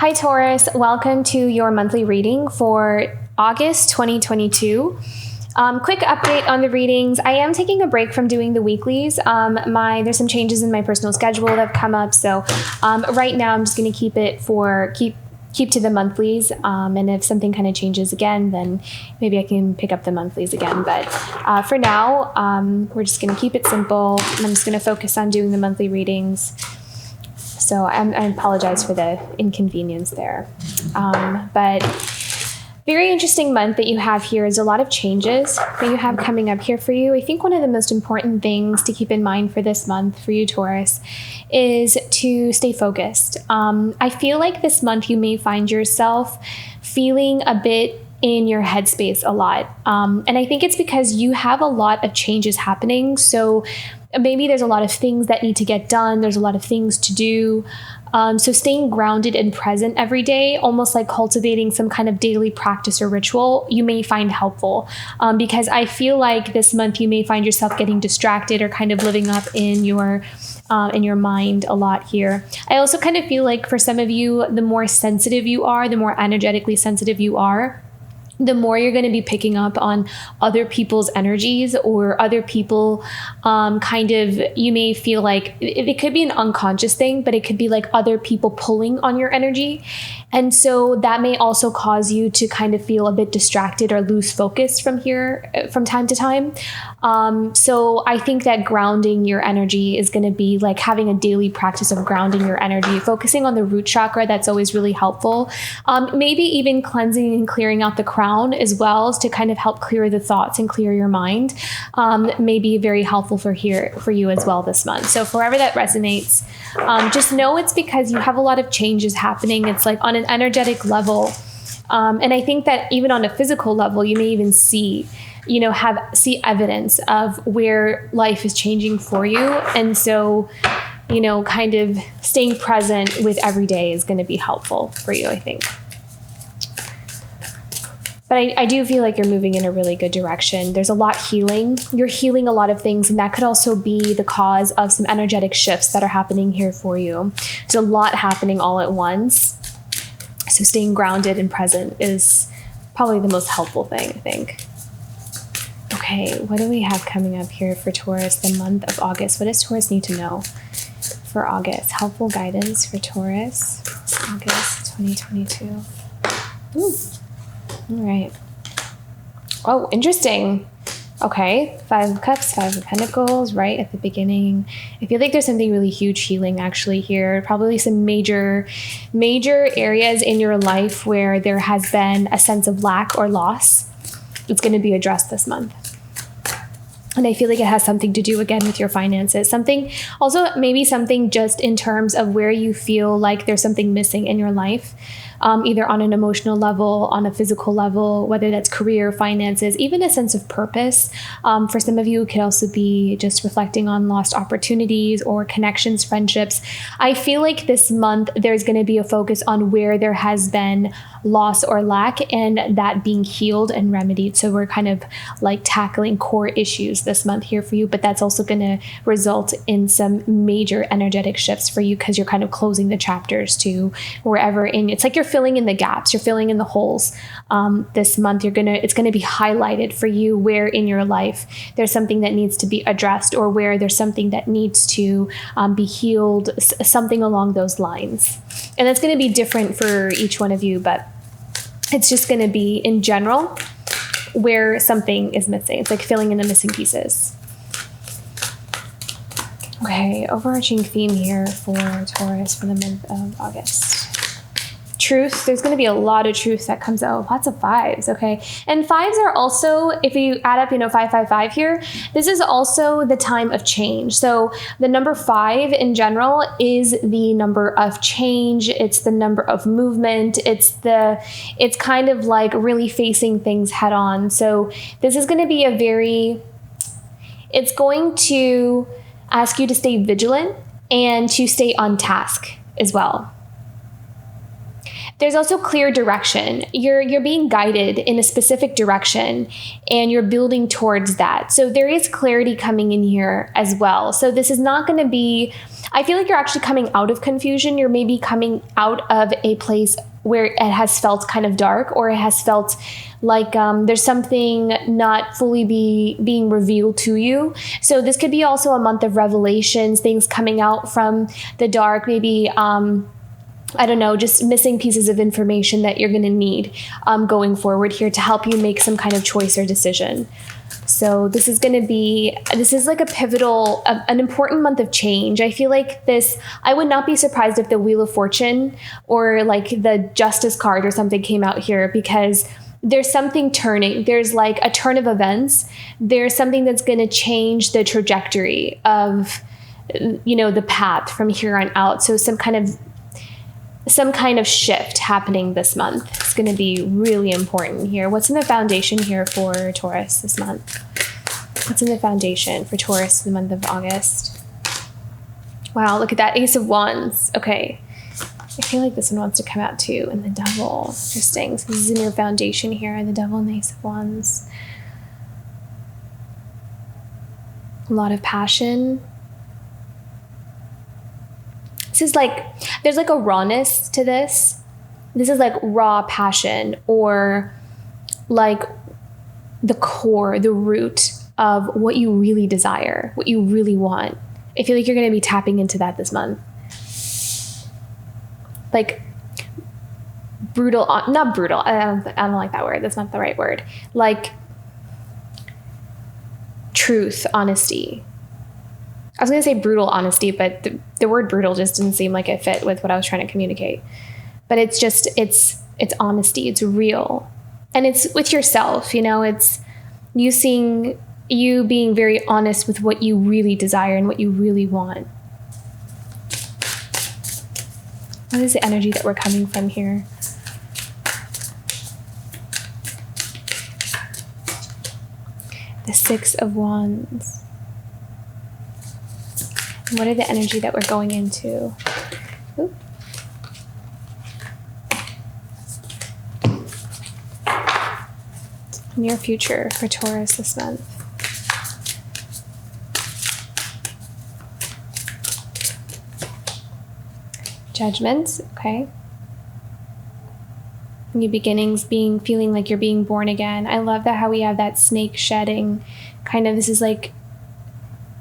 Hi Taurus, welcome to your monthly reading for August 2022. Quick update on the readings. I am taking a break from doing the weeklies. There's some changes in my personal schedule that have come up, so right now I'm just going to keep to the monthlies, and if something kind of changes again, then maybe I can pick up the monthlies again. But for now, we're just going to keep it simple, and I'm just going to focus on doing the monthly readings. So I apologize for the inconvenience there. But very interesting month that you have here is a lot of changes that you have coming up here for you. I think one of the most important things to keep in mind for this month for you, Taurus, is to stay focused. I feel like this month you may find yourself feeling a bit in your headspace a lot. And I think it's because you have a lot of changes happening. So maybe there's a lot of things that need to get done. There's a lot of things to do. So staying grounded and present every day, almost like cultivating some kind of daily practice or ritual, you may find helpful. Because I feel like this month you may find yourself getting distracted or kind of living up in your mind a lot here. I also kind of feel like for some of you, the more sensitive you are, the more energetically sensitive you are, the more you're going to be picking up on other people's energies or other people you may feel like it could be an unconscious thing, but it could be like other people pulling on your energy. And so that may also cause you to kind of feel a bit distracted or lose focus from time to time. So I think that grounding your energy is going to be like having a daily practice of grounding your energy, focusing on the root chakra. That's always really helpful. Maybe even cleansing and clearing out the crown as well, to kind of help clear the thoughts and clear your mind, may be very helpful for you as well this month. So for wherever that resonates, just know it's because you have a lot of changes happening. It's like on an energetic level. And I think that even on a physical level, you may even see evidence of where life is changing for you. And so, kind of staying present with every day is going to be helpful for you, I think. But I do feel like you're moving in a really good direction. There's a lot healing. You're healing a lot of things, and that could also be the cause of some energetic shifts that are happening here for you. There's a lot happening all at once. So staying grounded and present is probably the most helpful thing, I think. Okay, what do we have coming up here for Taurus, the month of August? What does Taurus need to know for August? Helpful guidance for Taurus, August 2022. Ooh. All right. Oh, interesting. Okay. 5 of Cups, 5 of Pentacles, right at the beginning. I feel like there's something really huge healing actually here. Probably some major areas in your life where there has been a sense of lack or loss. It's going to be addressed this month. And I feel like it has something to do, again, with your finances. Maybe something just in terms of where you feel like there's something missing in your life, either on an emotional level, on a physical level, whether that's career, finances, even a sense of purpose. For some of you, it could also be just reflecting on lost opportunities or connections, friendships. I feel like this month there's going to be a focus on where there has been loss or lack, and that being healed and remedied. So we're kind of like tackling core issues this month here for you, but that's also going to result in some major energetic shifts for you because you're kind of closing the chapters to wherever it's like you're filling in the gaps, you're filling in the holes. This month it's going to be highlighted for you where in your life there's something that needs to be addressed, or where there's something that needs to be healed, something along those lines. And that's going to be different for each one of you, but it's just going to be in general where something is missing. It's like filling in the missing pieces. Okay, overarching theme here for Taurus for the month of August. Truth. There's going to be a lot of truth that comes out. Lots of 5s, okay? And 5s are also, if you add up, 555 here, this is also the time of change. So the number 5 in general is the number of change. It's the number of movement. It's kind of like really facing things head on. So this is going to be it's going to ask you to stay vigilant and to stay on task as well. There's also clear direction. You're being guided in a specific direction, and you're building towards that. So there is clarity coming in here as well. So this is not going to be I feel like you're actually coming out of confusion. You're maybe coming out of a place where it has felt kind of dark, or it has felt like there's something not fully being revealed to you. So this could be also a month of revelations, things coming out from the dark, maybe, I don't know, just missing pieces of information that you're going to need going forward here to help you make some kind of choice or decision. So this is like a pivotal, an important month of change. I feel like I would not be surprised if the Wheel of Fortune or like the Justice card or something came out here, because there's something turning. There's like a turn of events. There's something that's going to change the trajectory of, the path from here on out. So some kind of shift happening this month. It's going to be really important here. What's in the foundation here for Taurus this month? What's in the foundation for Taurus in the month of August? Wow, look at that Ace of Wands. Okay. I feel like this one wants to come out too. And the Devil. Interesting. So this is in your foundation here. The Devil and the Ace of Wands. A lot of passion. This is like, there's like a rawness to this. This is like raw passion, or like the core, the root of what you really desire, what you really want. I feel like you're going to be tapping into that this month. Like brutal, not brutal. I don't like that word. That's not the right word. Like truth, honesty. I was going to say brutal honesty, but the word brutal just didn't seem like it fit with what I was trying to communicate. But it's just, it's honesty. It's real. And it's with yourself, it's you being very honest with what you really desire and what you really want. What is the energy that we're coming from here? The Six of Wands. What are the energy that we're going into? Oop. Near future for Taurus this month. Judgment, okay. New beginnings, feeling like you're being born again. I love that how we have that snake shedding kind of, this is like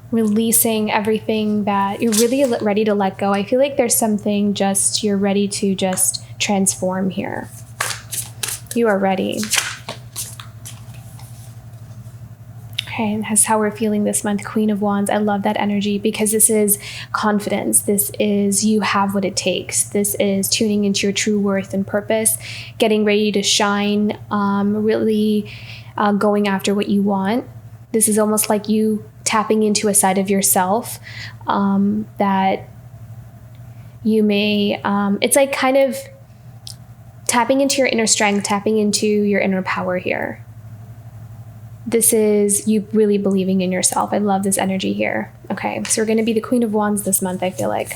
releasing everything that you're really ready to let go. I feel like there's something you're ready to just transform here. You are ready. Okay, and that's how we're feeling this month. Queen of Wands. I love that energy because this is confidence. This is you have what it takes. This is tuning into your true worth and purpose, getting ready to shine, really going after what you want. This is almost like you tapping into a side of yourself that you may, it's like kind of tapping into your inner strength, tapping into your inner power here. This is you really believing in yourself. I love this energy here. Okay, so we're going to be the Queen of Wands this month, I feel like.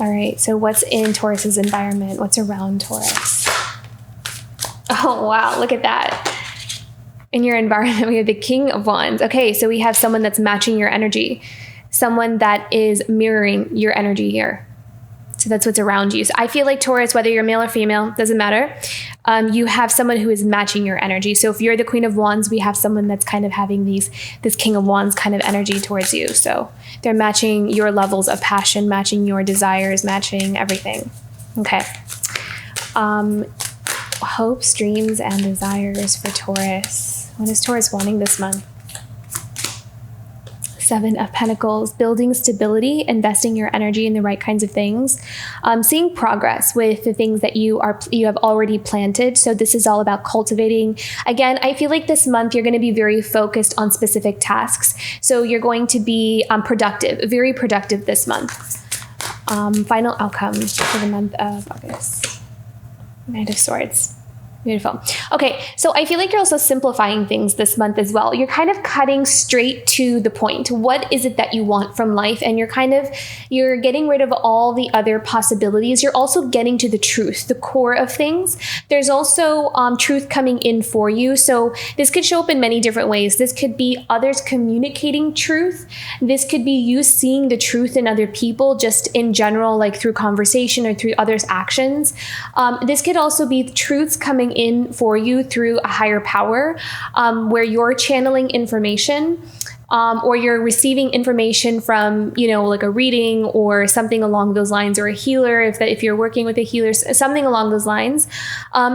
All right, so what's in Taurus's environment? What's around Taurus? Oh, wow, look at that. In your environment, we have the King of Wands. Okay, so we have someone that's matching your energy, someone that is mirroring your energy here. So that's what's around you. So I feel like Taurus, whether you're male or female, doesn't matter. You have someone who is matching your energy. So if you're the Queen of Wands, we have someone that's kind of having this King of Wands kind of energy towards you. So they're matching your levels of passion, matching your desires, matching everything. Okay. Hopes, dreams, and desires for Taurus. What is Taurus wanting this month? Seven of Pentacles, building stability, investing your energy in the right kinds of things, seeing progress with the things that you have already planted. So this is all about cultivating. Again, I feel like this month you're going to be very focused on specific tasks. So you're going to be productive, very productive this month. Final outcome for the month of August. Knight of Swords. Beautiful. Okay, so I feel like you're also simplifying things this month as well. You're kind of cutting straight to the point. What is it that you want from life? And you're getting rid of all the other possibilities. You're also getting to the truth, the core of things. There's also truth coming in for you. So this could show up in many different ways. This could be others communicating truth. This could be you seeing the truth in other people, just in general, like through conversation or through others' actions. This could also be truths coming in for you through a higher power, where you're channeling information, or you're receiving information from, like a reading or something along those lines, or a healer, if you're working with a healer, something along those lines.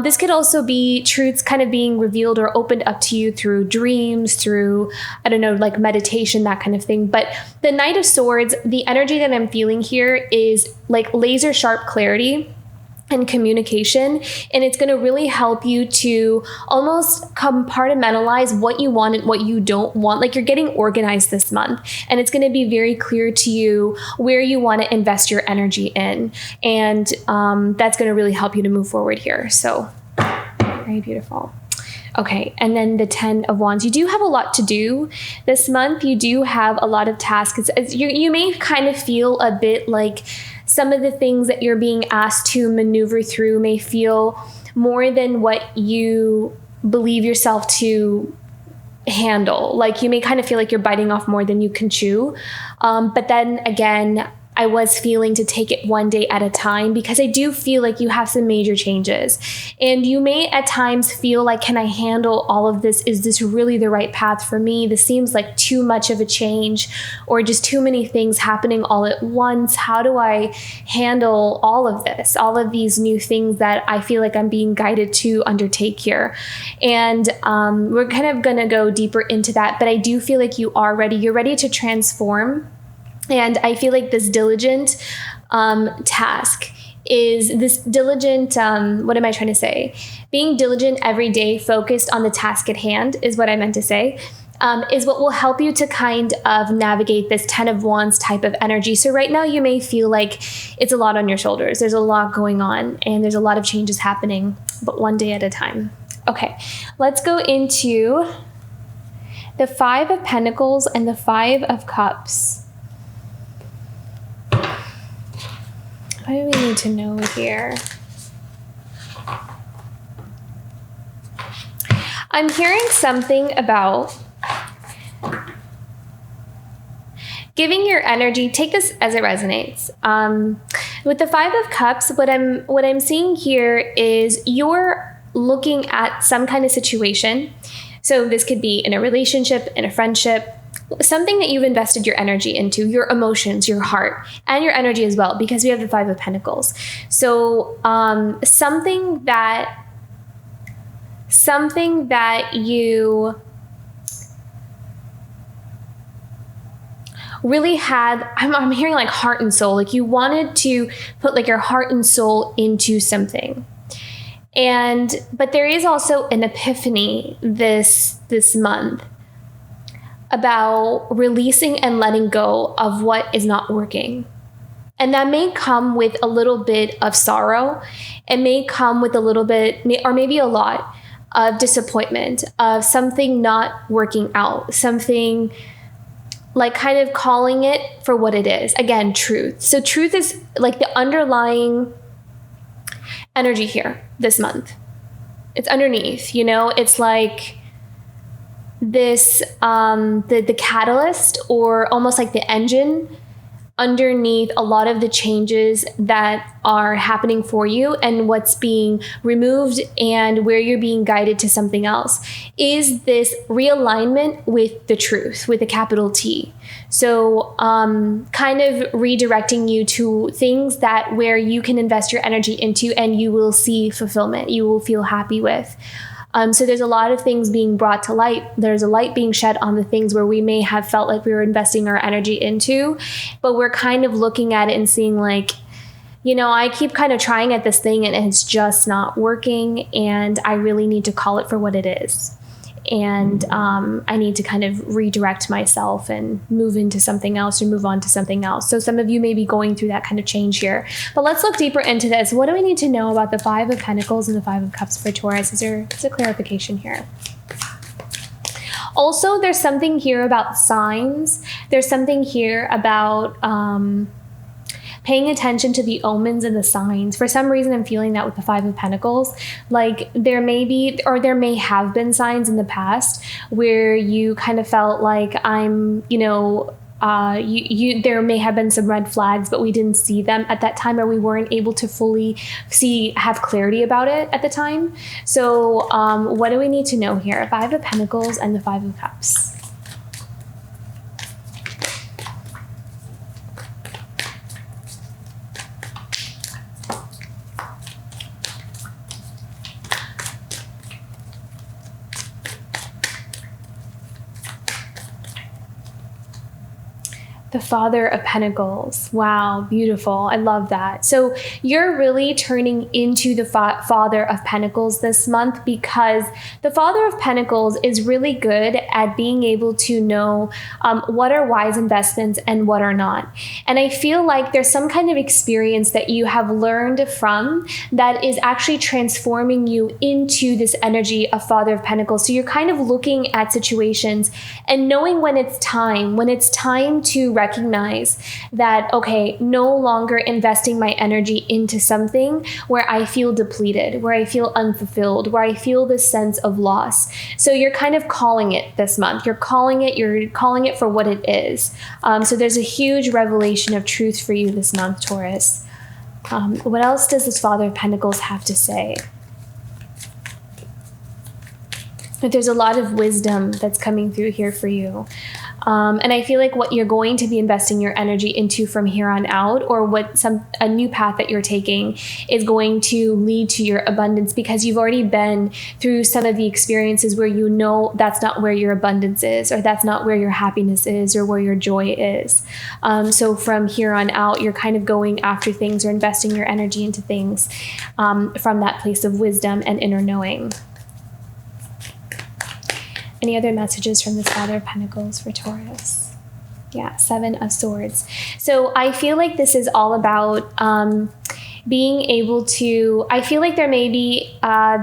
This could also be truths kind of being revealed or opened up to you through dreams, through, like meditation, that kind of thing. But the Knight of Swords, the energy that I'm feeling here is like laser sharp clarity and communication, and it's going to really help you to almost compartmentalize what you want and what you don't want. Like, you're getting organized this month, and it's going to be very clear to you where you want to invest your energy in, and that's going to really help you to move forward here. So very beautiful. Okay, and then the 10 of Wands. You do have a lot to do this month. You do have a lot of tasks. You may kind of feel a bit like some of the things that you're being asked to maneuver through may feel more than what you believe yourself to handle. Like, you may kind of feel like you're biting off more than you can chew. But then again, I was feeling to take it one day at a time, because I do feel like you have some major changes, and you may at times feel like, can I handle all of this? Is this really the right path for me? This seems like too much of a change, or just too many things happening all at once. How do I handle all of this, all of these new things that I feel like I'm being guided to undertake here? And we're kind of going to go deeper into that, but I do feel like you're ready to transform. And I feel like this diligent task is this diligent, what am I trying to say? Being diligent every day, focused on the task at hand is what I meant to say, is what will help you to kind of navigate this 10 of Wands type of energy. So right now you may feel like it's a lot on your shoulders. There's a lot going on, and there's a lot of changes happening, but one day at a time. Okay, let's go into the 5 of Pentacles and the 5 of Cups. What do we need to know here? I'm hearing something about giving your energy. Take this as it resonates. With the 5 of Cups, what I'm seeing here is you're looking at some kind of situation. So this could be in a relationship, in a friendship, something that you've invested your energy into, your emotions, your heart, and your energy as well, because we have the 5 of Pentacles. So something that you really had, I'm hearing like heart and soul, like you wanted to put like your heart and soul into something. But there is also an epiphany this month about releasing and letting go of what is not working. And that may come with a little bit of sorrow. It may come with a little bit, or maybe a lot, of disappointment, of something not working out, something like kind of calling it for what it is. Again, truth. So truth is like the underlying energy here this month. It's underneath, it's like this, the catalyst, or almost like the engine underneath a lot of the changes that are happening for you, and what's being removed and where you're being guided to something else, is this realignment with the truth, with a capital T. So kind of redirecting you to things that where you can invest your energy into, and you will see fulfillment, you will feel happy with. So there's a lot of things being brought to light. There's a light being shed on the things where we may have felt like we were investing our energy into, but we're kind of looking at it and seeing like, I keep kind of trying at this thing and it's just not working, and I really need to call it for what it is. and I need to kind of redirect myself and move into something else or move on to something else. So some of you may be going through that kind of change here. But let's look deeper into this. What do we need to know about the Five of Pentacles and the Five of Cups for Taurus? Is there a clarification here? Also, there's something here about signs. There's something here about paying attention to the omens and the signs. For some reason, I'm feeling that with the Five of Pentacles. Like there may be, or there may have been signs in the past where you kind of felt like there may have been some red flags, but we didn't see them at that time, or we weren't able to fully have clarity about it at the time. So what do we need to know here? Five of Pentacles and the Five of Cups. The Father of Pentacles. Wow, beautiful. I love that. So you're really turning into the Father of Pentacles this month, because the Father of Pentacles is really good at being able to know what are wise investments and what are not. And I feel like there's some kind of experience that you have learned from that is actually transforming you into this energy of Father of Pentacles. So you're kind of looking at situations and knowing when it's time to recognize that, okay, no longer investing my energy into something where I feel depleted, where I feel unfulfilled, where I feel this sense of loss. So you're kind of calling it this month. You're calling it for what it is. So there's a huge revelation of truth for you this month, Taurus. What else does this Father of Pentacles have to say? But there's a lot of wisdom that's coming through here for you. And I feel like what you're going to be investing your energy into from here on out, or a new path that you're taking, is going to lead to your abundance, because you've already been through some of the experiences where you know that's not where your abundance is, or that's not where your happiness is, or where your joy is. So from here on out, you're kind of going after things or investing your energy into things from that place of wisdom and inner knowing. Any other messages from this Father of Pentacles for Taurus? Yeah, Seven of Swords. So I feel like this is all about being able to, I feel like there may be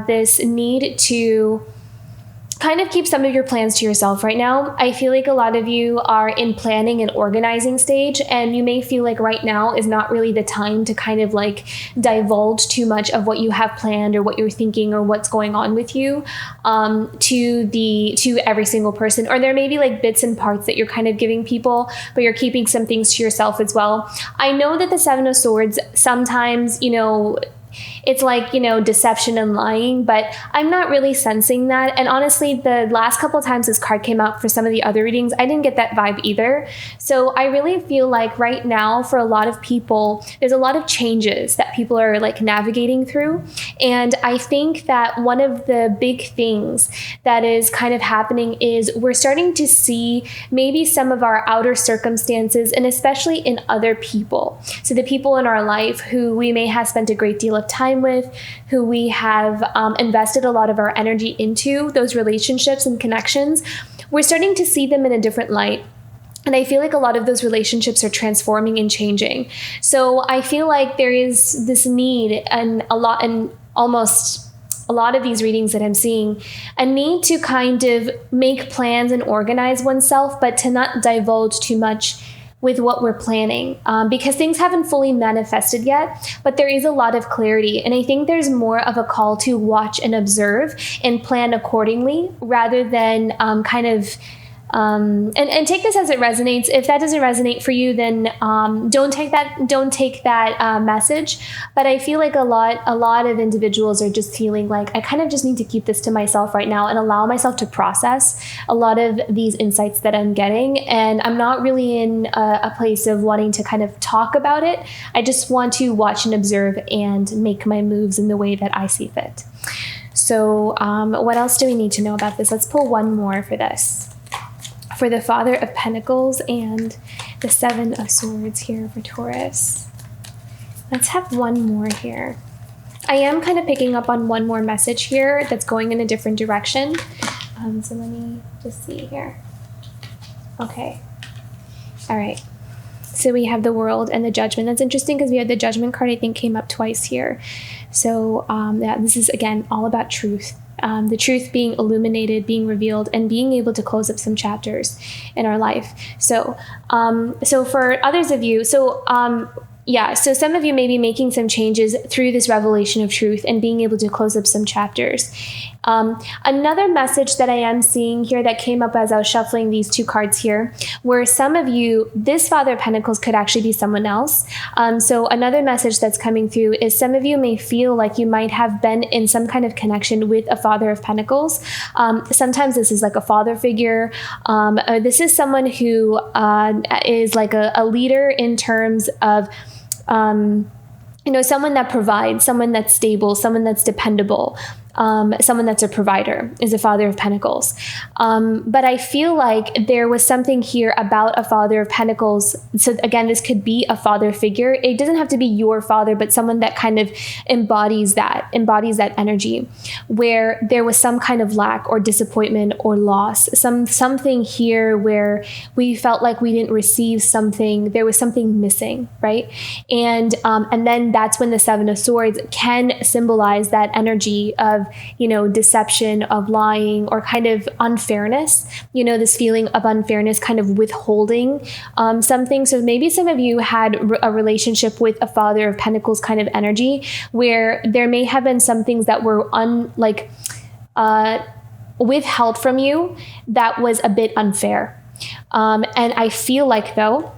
this need to kind of keep some of your plans to yourself right now. I feel like a lot of you are in planning and organizing stage, and you may feel like right now is not really the time to kind of like divulge too much of what you have planned or what you're thinking or what's going on with you to every single person. Or there may be like bits and parts that you're kind of giving people, but you're keeping some things to yourself as well. I know that the Seven of Swords sometimes, it's like, deception and lying, but I'm not really sensing that. And honestly, the last couple of times this card came out for some of the other readings, I didn't get that vibe either. So I really feel like right now, for a lot of people, there's a lot of changes that people are like navigating through. And I think that one of the big things that is kind of happening is we're starting to see maybe some of our outer circumstances, and especially in other people. So the people in our life who we may have spent a great deal of time with, who we have invested a lot of our energy into, those relationships and connections, we're starting to see them in a different light. And I feel like a lot of those relationships are transforming and changing. So I feel like there is this need, and almost a lot of these readings that I'm seeing, a need to kind of make plans and organize oneself, but to not divulge too much with what we're planning, because things haven't fully manifested yet, but there is a lot of clarity. And I think there's more of a call to watch and observe and plan accordingly, rather than and take this as it resonates. If that doesn't resonate for you, then don't take that message. But I feel like a lot of individuals are just feeling like, I kind of just need to keep this to myself right now and allow myself to process a lot of these insights that I'm getting. And I'm not really in a place of wanting to kind of talk about it. I just want to watch and observe and make my moves in the way that I see fit. So what else do we need to know about this? Let's pull one more for this. For the Father of Pentacles and the Seven of Swords here for Taurus. Let's have one more here. I am kind of picking up on one more message here that's going in a different direction. So let me just see here. Okay. All right. So we have the World and the Judgment. That's interesting because we had the Judgment card, I think, came up twice here. So yeah, this is, again, all about truth. The truth being illuminated, being revealed, and being able to close up some chapters in our life. So, so for others of you, yeah, so some of you may be making some changes through this revelation of truth and being able to close up some chapters. Another message that I am seeing here that came up as I was shuffling these two cards here, where some of you, this Father of Pentacles could actually be someone else. So another message that's coming through is some of you may feel like you might have been in some kind of connection with a Father of Pentacles. Sometimes this is like a father figure. This is someone who is like a leader in terms of someone that provides, someone that's stable, someone that's dependable, someone that's a provider is a Father of Pentacles. But I feel like there was something here about a Father of Pentacles. So again, this could be a father figure. It doesn't have to be your father, but someone that kind of embodies that energy, where there was some kind of lack or disappointment or loss, something here where we felt like we didn't receive something. There was something missing, right? And then that's when the Seven of Swords can symbolize that energy of, deception, of lying, or kind of unfairness, this feeling of unfairness, kind of withholding something. So maybe some of you had a relationship with a Father of Pentacles kind of energy where there may have been some things that were withheld from you that was a bit unfair. And I feel like, though,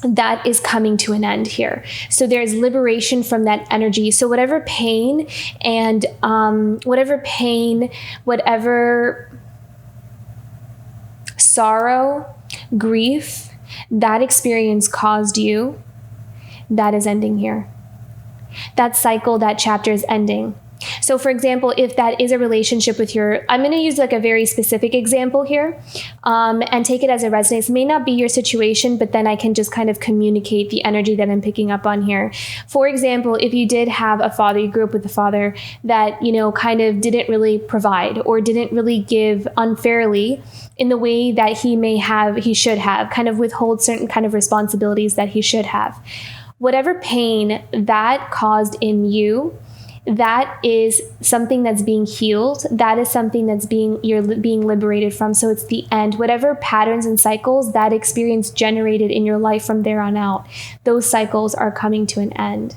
that is coming to an end here. So there's liberation from that energy. So whatever pain and whatever sorrow, grief that experience caused you, that is ending here. That cycle, that chapter is ending. So for example, if that is a relationship with I'm going to use like a very specific example here, and take it as it resonates. It may not be your situation, but then I can just kind of communicate the energy that I'm picking up on here. For example, if you did have a father, you grew up with a father that, kind of didn't really provide or didn't really give unfairly in the way that he should have, kind of withhold certain kind of responsibilities that he should have. Whatever pain that caused in you, that is something that's being healed. That is something that's you're being liberated from. So it's the end. Whatever patterns and cycles that experience generated in your life from there on out, those cycles are coming to an end.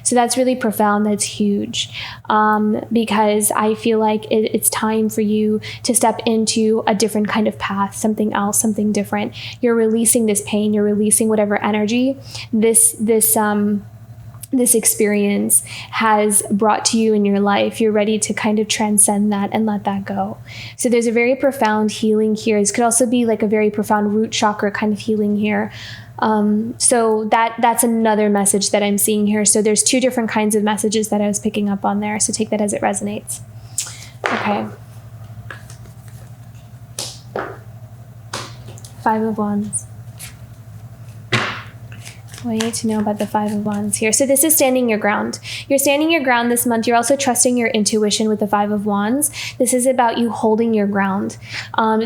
So that's really profound. That's huge, because I feel like it's time for you to step into a different kind of path, something else, something different. You're releasing this pain. You're releasing whatever energy this experience has brought to you in your life. You're ready to kind of transcend that and let that go. So there's a very profound healing here. This could also be like a very profound root chakra kind of healing here. So that's another message that I'm seeing here. So there's two different kinds of messages that I was picking up on there. So take that as it resonates. Okay. Five of Wands. What I need to know about the Five of Wands here. So this is standing your ground. You're standing your ground this month. You're also trusting your intuition with the Five of Wands. This is about you holding your ground.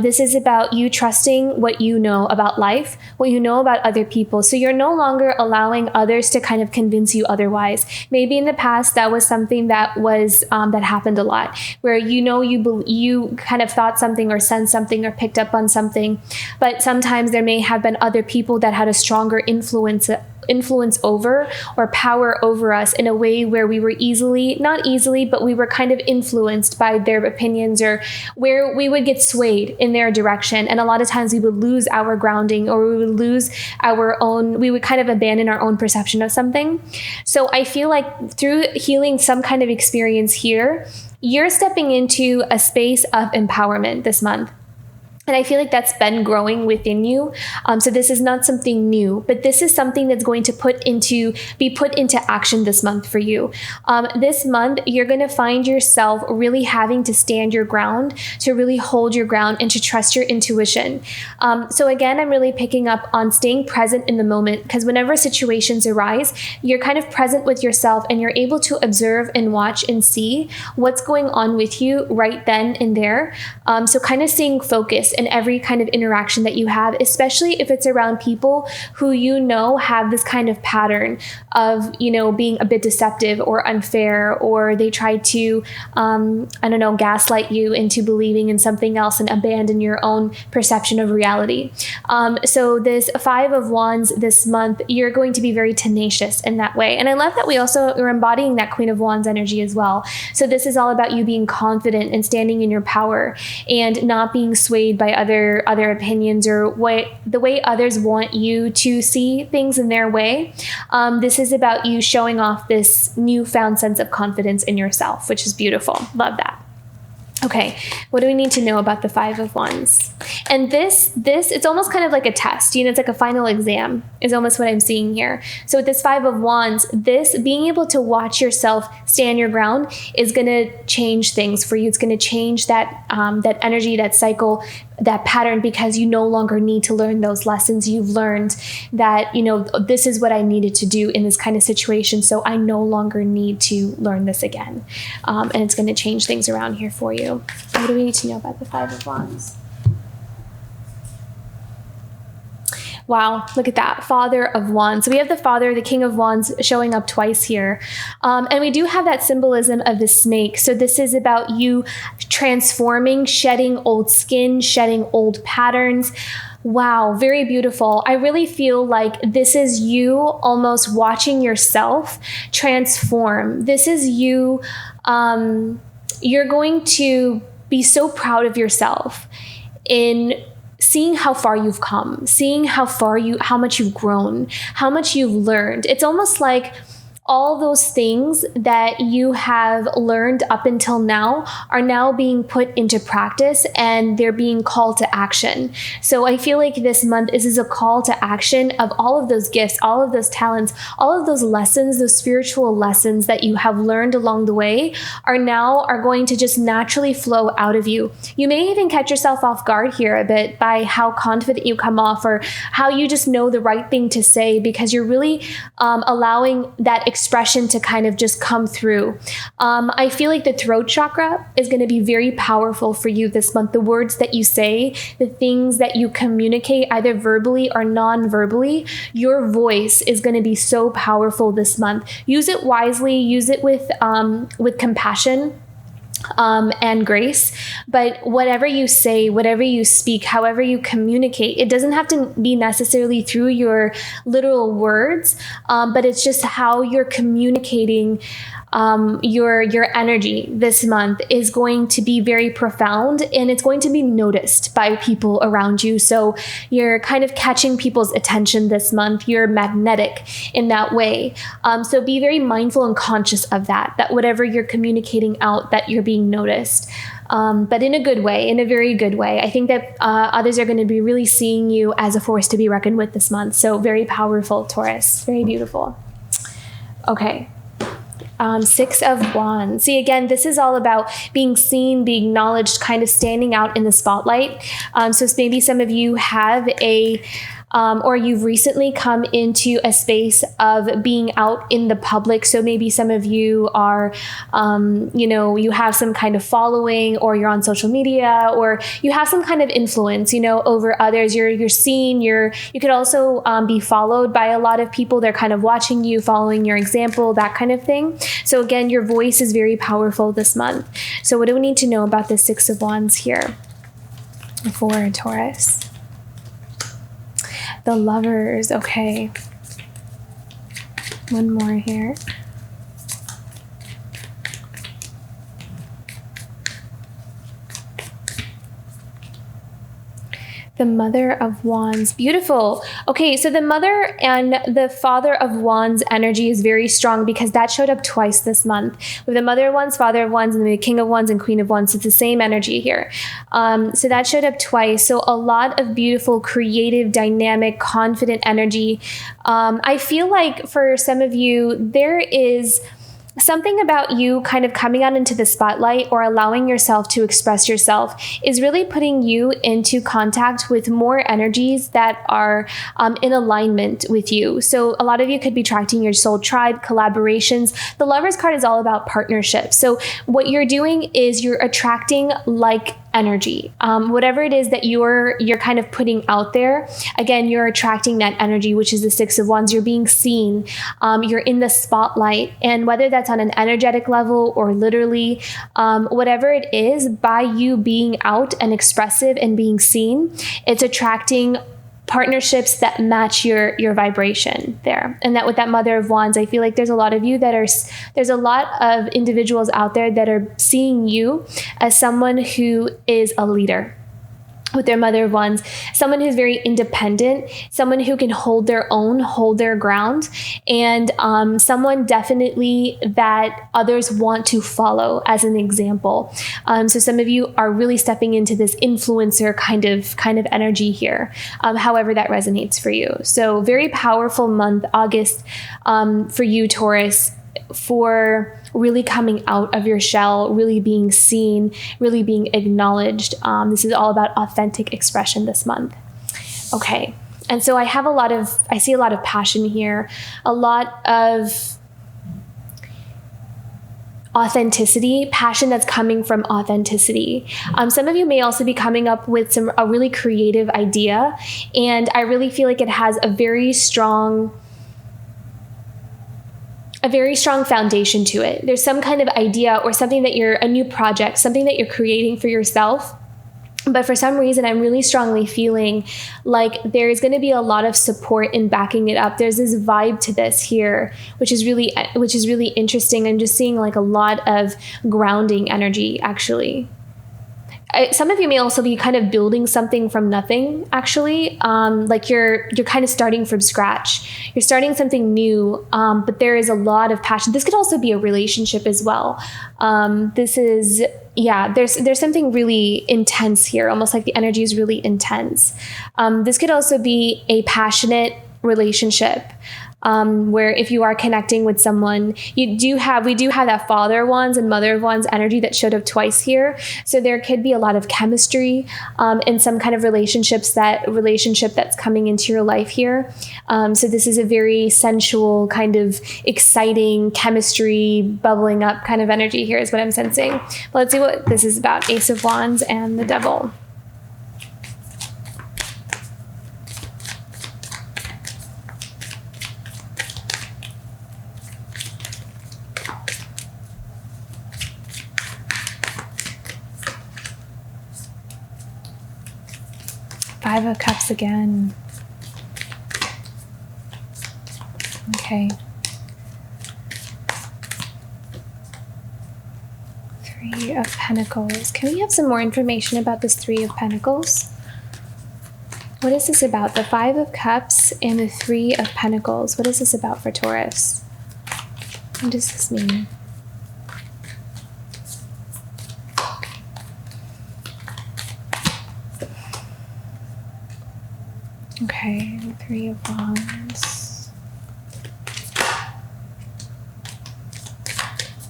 This is about you trusting what you know about life, what you know about other people. So you're no longer allowing others to kind of convince you otherwise. Maybe in the past that was something that was that happened a lot, where you kind of thought something or sensed something or picked up on something, but sometimes there may have been other people that had a stronger influence over or power over us in a way where we were not easily, but we were kind of influenced by their opinions, or where we would get swayed in their direction. And a lot of times we would lose our grounding, or we would we would kind of abandon our own perception of something. So I feel like through healing some kind of experience here, you're stepping into a space of empowerment this month. And I feel like that's been growing within you. So this is not something new, but this is something that's going to be put into action this month for you. This month, you're going to find yourself really having to stand your ground, to really hold your ground, and to trust your intuition. So again, I'm really picking up on staying present in the moment, because whenever situations arise, you're kind of present with yourself and you're able to observe and watch and see what's going on with you right then and there. So kind of staying focused in every kind of interaction that you have, especially if it's around people who have this kind of pattern of, being a bit deceptive or unfair, or they try to, gaslight you into believing in something else and abandon your own perception of reality. So this Five of Wands this month, you're going to be very tenacious in that way. And I love that we're embodying that Queen of Wands energy as well. So this is all about you being confident and standing in your power and not being swayed by other opinions or the way others want you to see things in their way. This is about you showing off this newfound sense of confidence in yourself, which is beautiful. Love that. Okay, what do we need to know about the Five of Wands? And this, it's almost kind of like a test, it's like a final exam is almost what I'm seeing here. So with this Five of Wands, this being able to watch yourself stand your ground is going to change things for you. It's going to change that energy, that cycle, that pattern, because you no longer need to learn those lessons. You've learned that, this is what I needed to do in this kind of situation. So I no longer need to learn this again. And it's going to change things around here for you. What do we need to know about the Five of Wands? Wow, look at that. Father of Wands. So we have the Father, the King of Wands showing up twice here. And we do have that symbolism of the snake. So this is about you transforming, shedding old skin, shedding old patterns. Wow, very beautiful. I really feel like this is you almost watching yourself transform. This is you, you're going to be so proud of yourself in seeing how far you've come, seeing how much you've grown, how much you've learned. It's almost like all those things that you have learned up until now are now being put into practice, and they're being called to action. So I feel like this month is a call to action of all of those gifts, all of those talents, all of those lessons, those spiritual lessons that you have learned along the way are going to just naturally flow out of you. You may even catch yourself off guard here a bit by how confident you come off, or how you just know the right thing to say, because you're really allowing that expression to kind of just come through. I feel like the throat chakra is going to be very powerful for you this month. The words that you say, the things that you communicate, either verbally or non-verbally, your voice is going to be so powerful this month. Use it wisely. Use it with compassion. And grace, but whatever you say, whatever you speak, however you communicate, it doesn't have to be necessarily through your literal words, but it's just how you're communicating. Your energy this month is going to be very profound, and it's going to be noticed by people around you. So you're kind of catching people's attention this month. You're magnetic in that way. So be very mindful and conscious of that whatever you're communicating out, that you're being noticed. But in a good way, in a very good way. I think that others are going to be really seeing you as a force to be reckoned with this month. So very powerful, Taurus. Very beautiful. Okay. Six of Wands. See, again, this is all about being seen, being acknowledged, kind of standing out in the spotlight. So maybe some of you have or you've recently come into a space of being out in the public. So maybe some of you are, you have some kind of following, or you're on social media, or you have some kind of influence, over others. You're seen. You could also be followed by a lot of people. They're kind of watching you, following your example, that kind of thing. So again, your voice is very powerful this month. So what do we need to know about the Six of Wands here for Taurus? The Lovers. Okay. One more here. The Mother of Wands. Beautiful. Okay, so the Mother and the Father of Wands energy is very strong because that showed up twice this month. With the Mother of Wands, Father of Wands, and the King of Wands and Queen of Wands. It's the same energy here. So that showed up twice. So a lot of beautiful, creative, dynamic, confident energy. I feel like for some of you, there is something about you kind of coming out into the spotlight or allowing yourself to express yourself is really putting you into contact with more energies that are in alignment with you. So a lot of you could be attracting your soul tribe, collaborations. The Lover's card is all about partnerships. So what you're doing is you're attracting like energy. Whatever it is that you're kind of putting out there, again, you're attracting that energy, which is the Six of Wands. You're being seen. You're in the spotlight. And whether that's on an energetic level or literally, whatever it is, by you being out and expressive and being seen, it's attracting partnerships that match your vibration there. And that with that Mother of Wands, I feel like there's a lot of you there's a lot of individuals out there that are seeing you as someone who is a leader. With their Mother of Wands, someone who's very independent, someone who can hold their own, hold their ground, and someone definitely that others want to follow as an example. So some of you are really stepping into this influencer kind of energy here, however that resonates for you. So very powerful month, August, for you, Taurus, for really coming out of your shell, really being seen, really being acknowledged. This is all about authentic expression this month. Okay. And so I see a lot of passion here, a lot of authenticity, passion that's coming from authenticity. Some of you may also be coming up with a really creative idea. And I really feel like it has a very strong foundation to it. There's some kind of idea or something that a new project, something that you're creating for yourself. But for some reason, I'm really strongly feeling like there's going to be a lot of support in backing it up. There's this vibe to this here, which is really interesting. I'm just seeing like a lot of grounding energy, actually. Some of you may also be kind of building something from nothing, actually. Like you're kind of starting from scratch. You're starting something new, but there is a lot of passion. This could also be a relationship as well. There's something really intense here, almost like the energy is really intense. This could also be a passionate relationship. Where if you are connecting with someone, we do have that Father of Wands and Mother of Wands energy that showed up twice here. So there could be a lot of chemistry in some kind of relationship that's coming into your life here. So this is a very sensual, kind of exciting chemistry, bubbling up kind of energy here is what I'm sensing. But let's see what this is about. Ace of Wands and the Devil. Five of Cups again. Okay. Three of Pentacles. Can we have some more information about this Three of Pentacles? What is this about? The Five of Cups and the Three of Pentacles. What is this about for Taurus? What does this mean? Okay, Three of Wands.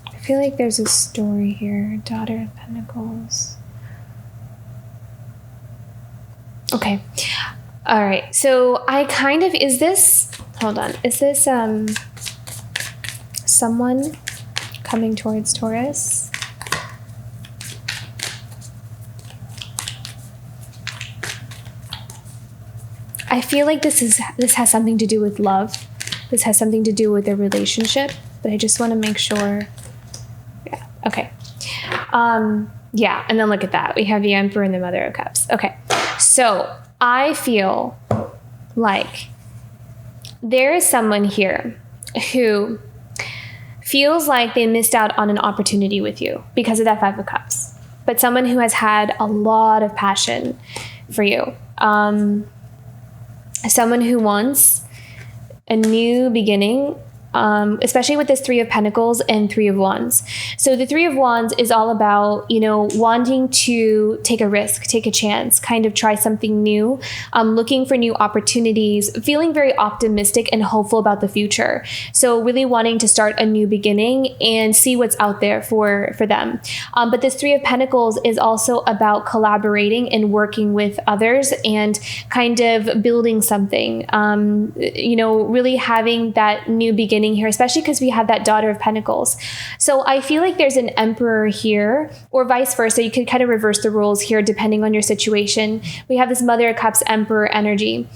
I feel like there's a story here. Daughter of Pentacles. Okay. All right. So is this someone coming towards Taurus? I feel like this has something to do with love. This has something to do with a relationship, but I just want to make sure. Yeah. Okay. Yeah. And then look at that. We have the Emperor and the Mother of Cups. Okay. So I feel like there is someone here who feels like they missed out on an opportunity with you because of that Five of Cups, but someone who has had a lot of passion for you. someone who wants a new beginning, especially with this Three of Pentacles and Three of Wands. So the Three of Wands is all about, wanting to take a risk, take a chance, kind of try something new, looking for new opportunities, feeling very optimistic and hopeful about the future. So really wanting to start a new beginning and see what's out there for them. But this Three of Pentacles is also about collaborating and working with others and kind of building something, really having that new beginning here, especially because we have that Daughter of Pentacles. So I feel like there's an Emperor here, or vice versa. You could kind of reverse the roles here depending on your situation. We have this Mother of Cups, Emperor energy.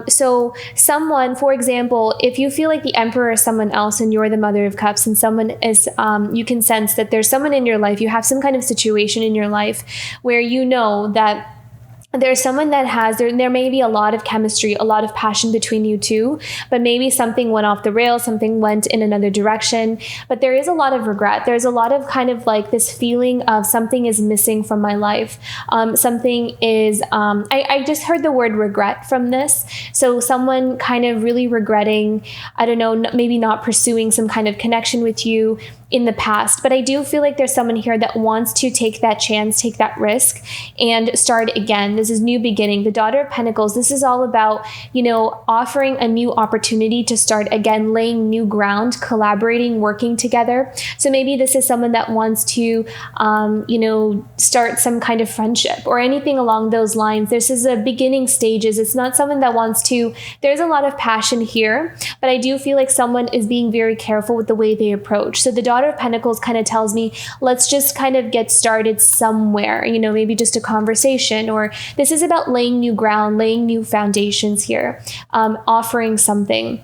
So someone, for example, if you feel like the Emperor is someone else and you're the Mother of Cups, and someone is, you can sense that there's someone in your life, you have some kind of situation in your life where you know that there's someone that has, there may be a lot of chemistry, a lot of passion between you two, but maybe something went off the rails, something went in another direction, but there is a lot of regret. There's a lot of kind of like this feeling of something is missing from my life. Something is, I just heard the word regret from this. So someone kind of really regretting, I don't know, maybe not pursuing some kind of connection with you in the past. But I do feel like there's someone here that wants to take that chance, take that risk, and start again. This is new beginning. The Daughter of Pentacles, this is all about, offering a new opportunity to start again, laying new ground, collaborating, working together. So maybe this is someone that wants to, start some kind of friendship or anything along those lines. This is a beginning stages. It's not someone that wants to, there's a lot of passion here, but I do feel like someone is being very careful with the way they approach. So the Daughter of Pentacles kind of tells me, let's just kind of get started somewhere, maybe just a conversation, or this is about laying new ground, laying new foundations here, offering something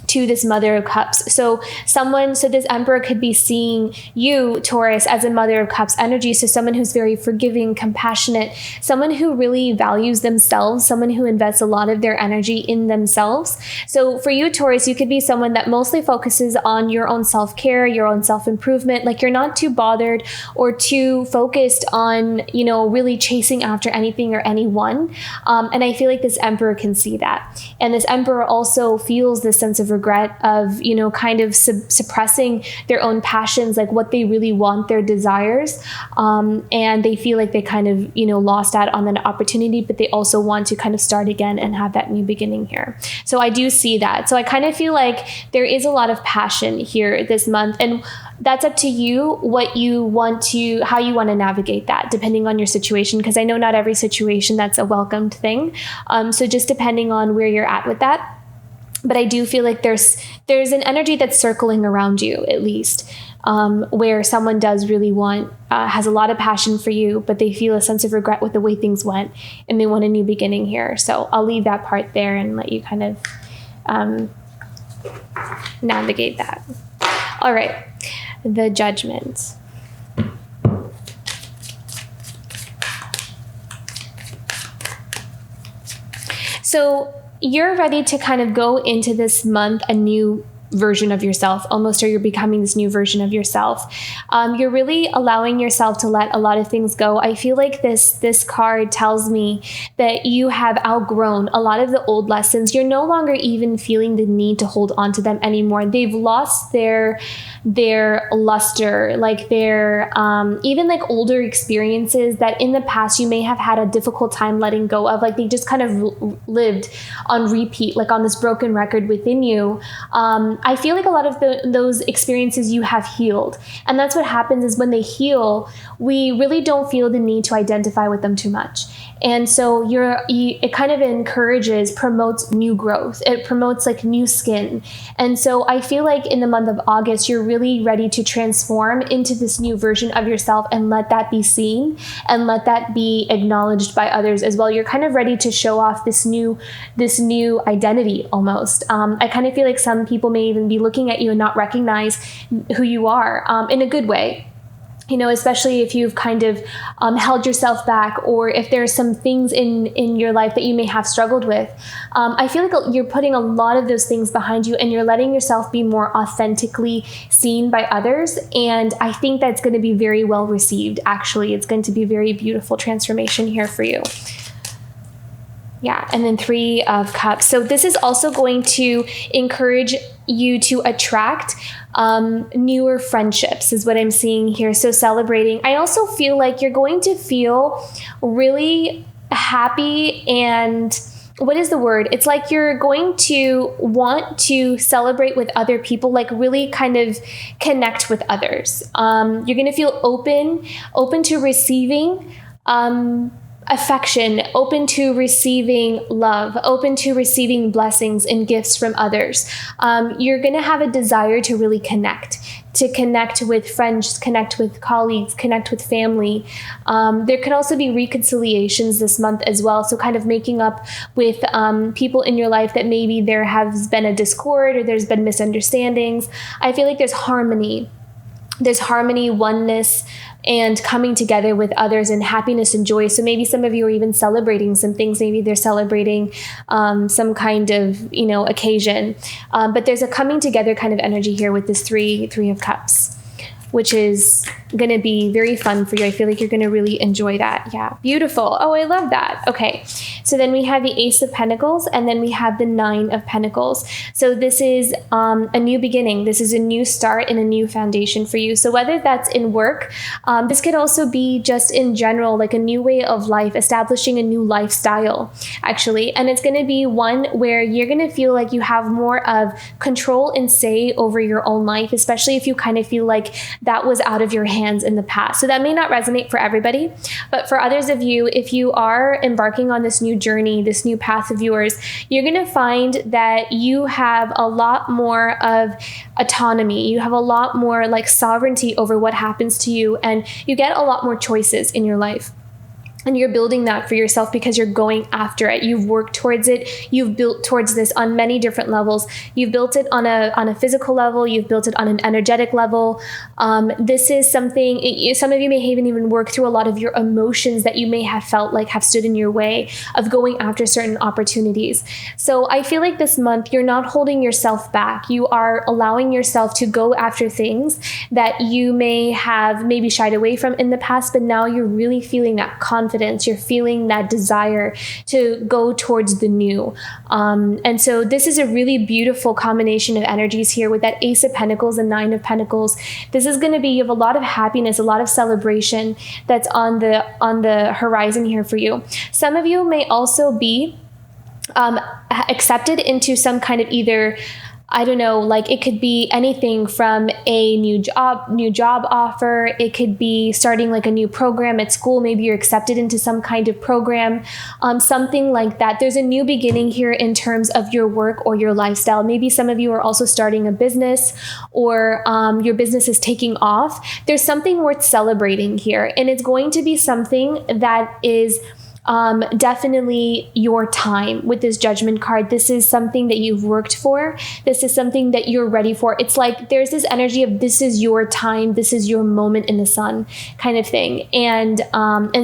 to this Mother of Cups. So this Emperor could be seeing you, Taurus, as a Mother of Cups energy. So someone who's very forgiving, compassionate, someone who really values themselves, someone who invests a lot of their energy in themselves. So for you, Taurus, you could be someone that mostly focuses on your own self-care, your own self-improvement. Like you're not too bothered or too focused on, really chasing after anything or anyone. And I feel like this Emperor can see that. And this Emperor also feels this sense of regret of, kind of suppressing their own passions, like what they really want, their desires. And they feel like they kind of, lost out on an opportunity, but they also want to kind of start again and have that new beginning here. So I do see that. So I kind of feel like there is a lot of passion here this month, and that's up to you, how you want to navigate that depending on your situation. Because I know not every situation that's a welcomed thing. So just depending on where you're at with that. But I do feel like there's an energy that's circling around you, at least, where someone does really want, has a lot of passion for you, but they feel a sense of regret with the way things went, and they want a new beginning here. So I'll leave that part there and let you kind of navigate that. All right, the Judgment. So you're ready to kind of go into this month a new version of yourself almost, or you're becoming this new version of yourself. You're really allowing yourself to let a lot of things go. I feel like this card tells me that you have outgrown a lot of the old lessons. You're no longer even feeling the need to hold on to them anymore. They've lost their luster, like their even like older experiences that in the past you may have had a difficult time letting go of, like they just kind of lived on repeat, like on this broken record within you. I feel like a lot of those experiences you have healed. And that's what happens is when they heal, we really don't feel the need to identify with them too much. And so it kind of promotes new growth. It promotes like new skin. And so I feel like in the month of August, you're really ready to transform into this new version of yourself and let that be seen and let that be acknowledged by others as well. You're kind of ready to show off this new identity almost. I kind of feel like some people may even be looking at you and not recognize who you are in a good way. Especially if you've kind of held yourself back, or if there's some things in your life that you may have struggled with. I feel like you're putting a lot of those things behind you and you're letting yourself be more authentically seen by others. And I think that's going to be very well received. Actually, it's going to be a very beautiful transformation here for you. Yeah, and then 3 of Cups. So this is also going to encourage you to attract newer friendships is what I'm seeing here. So celebrating. I also feel like you're going to feel really happy and what is the word? It's like you're going to want to celebrate with other people, like really kind of connect with others. You're going to feel open to receiving affection, open to receiving love, open to receiving blessings and gifts from others. You're going to have a desire to really connect with friends, connect with colleagues, connect with family. There could also be reconciliations this month as well. So kind of making up with people in your life that maybe there has been a discord or there's been misunderstandings. I feel like there's harmony, oneness, and coming together with others and happiness and joy. So maybe some of you are even celebrating some things. Maybe they're celebrating some kind of, occasion. But there's a coming together kind of energy here with this three of Cups, which is going to be very fun for you. I feel like you're going to really enjoy that. Yeah, beautiful. Oh, I love that. Okay, so then we have the Ace of Pentacles, and then we have the 9 of Pentacles. So this is a new beginning. This is a new start and a new foundation for you. So whether that's in work, this could also be just in general, like a new way of life, establishing a new lifestyle, actually. And it's going to be one where you're going to feel like you have more of control and say over your own life, especially if you kind of feel like that was out of your hands in the past. So that may not resonate for everybody, but for others of you, if you are embarking on this new journey, this new path of yours, you're going to find that you have a lot more of autonomy. You have a lot more like sovereignty over what happens to you, and you get a lot more choices in your life. And you're building that for yourself because you're going after it. You've worked towards it. You've built towards this on many different levels. You've built it on a physical level. You've built it on an energetic level. This is something, some of you may even work through a lot of your emotions that you may have felt like have stood in your way of going after certain opportunities. So I feel like this month, you're not holding yourself back. You are allowing yourself to go after things that you may have maybe shied away from in the past, but now you're really feeling that confidence. You're feeling that desire to go towards the new. And so this is a really beautiful combination of energies here with that Ace of Pentacles and 9 of Pentacles. This is going to be, you have a lot of happiness, a lot of celebration that's on the horizon here for you. Some of you may also be accepted into some kind of either, I don't know, like it could be anything from a new job offer. It could be starting like a new program at school. Maybe you're accepted into some kind of program, something like that. There's a new beginning here in terms of your work or your lifestyle. Maybe some of you are also starting a business, or your business is taking off. There's something worth celebrating here, and it's going to be something that is definitely your time with this Judgment card. This is something that you've worked for. This is something that you're ready for. It's like there's this energy of this is your time. This is your moment in the sun kind of thing. And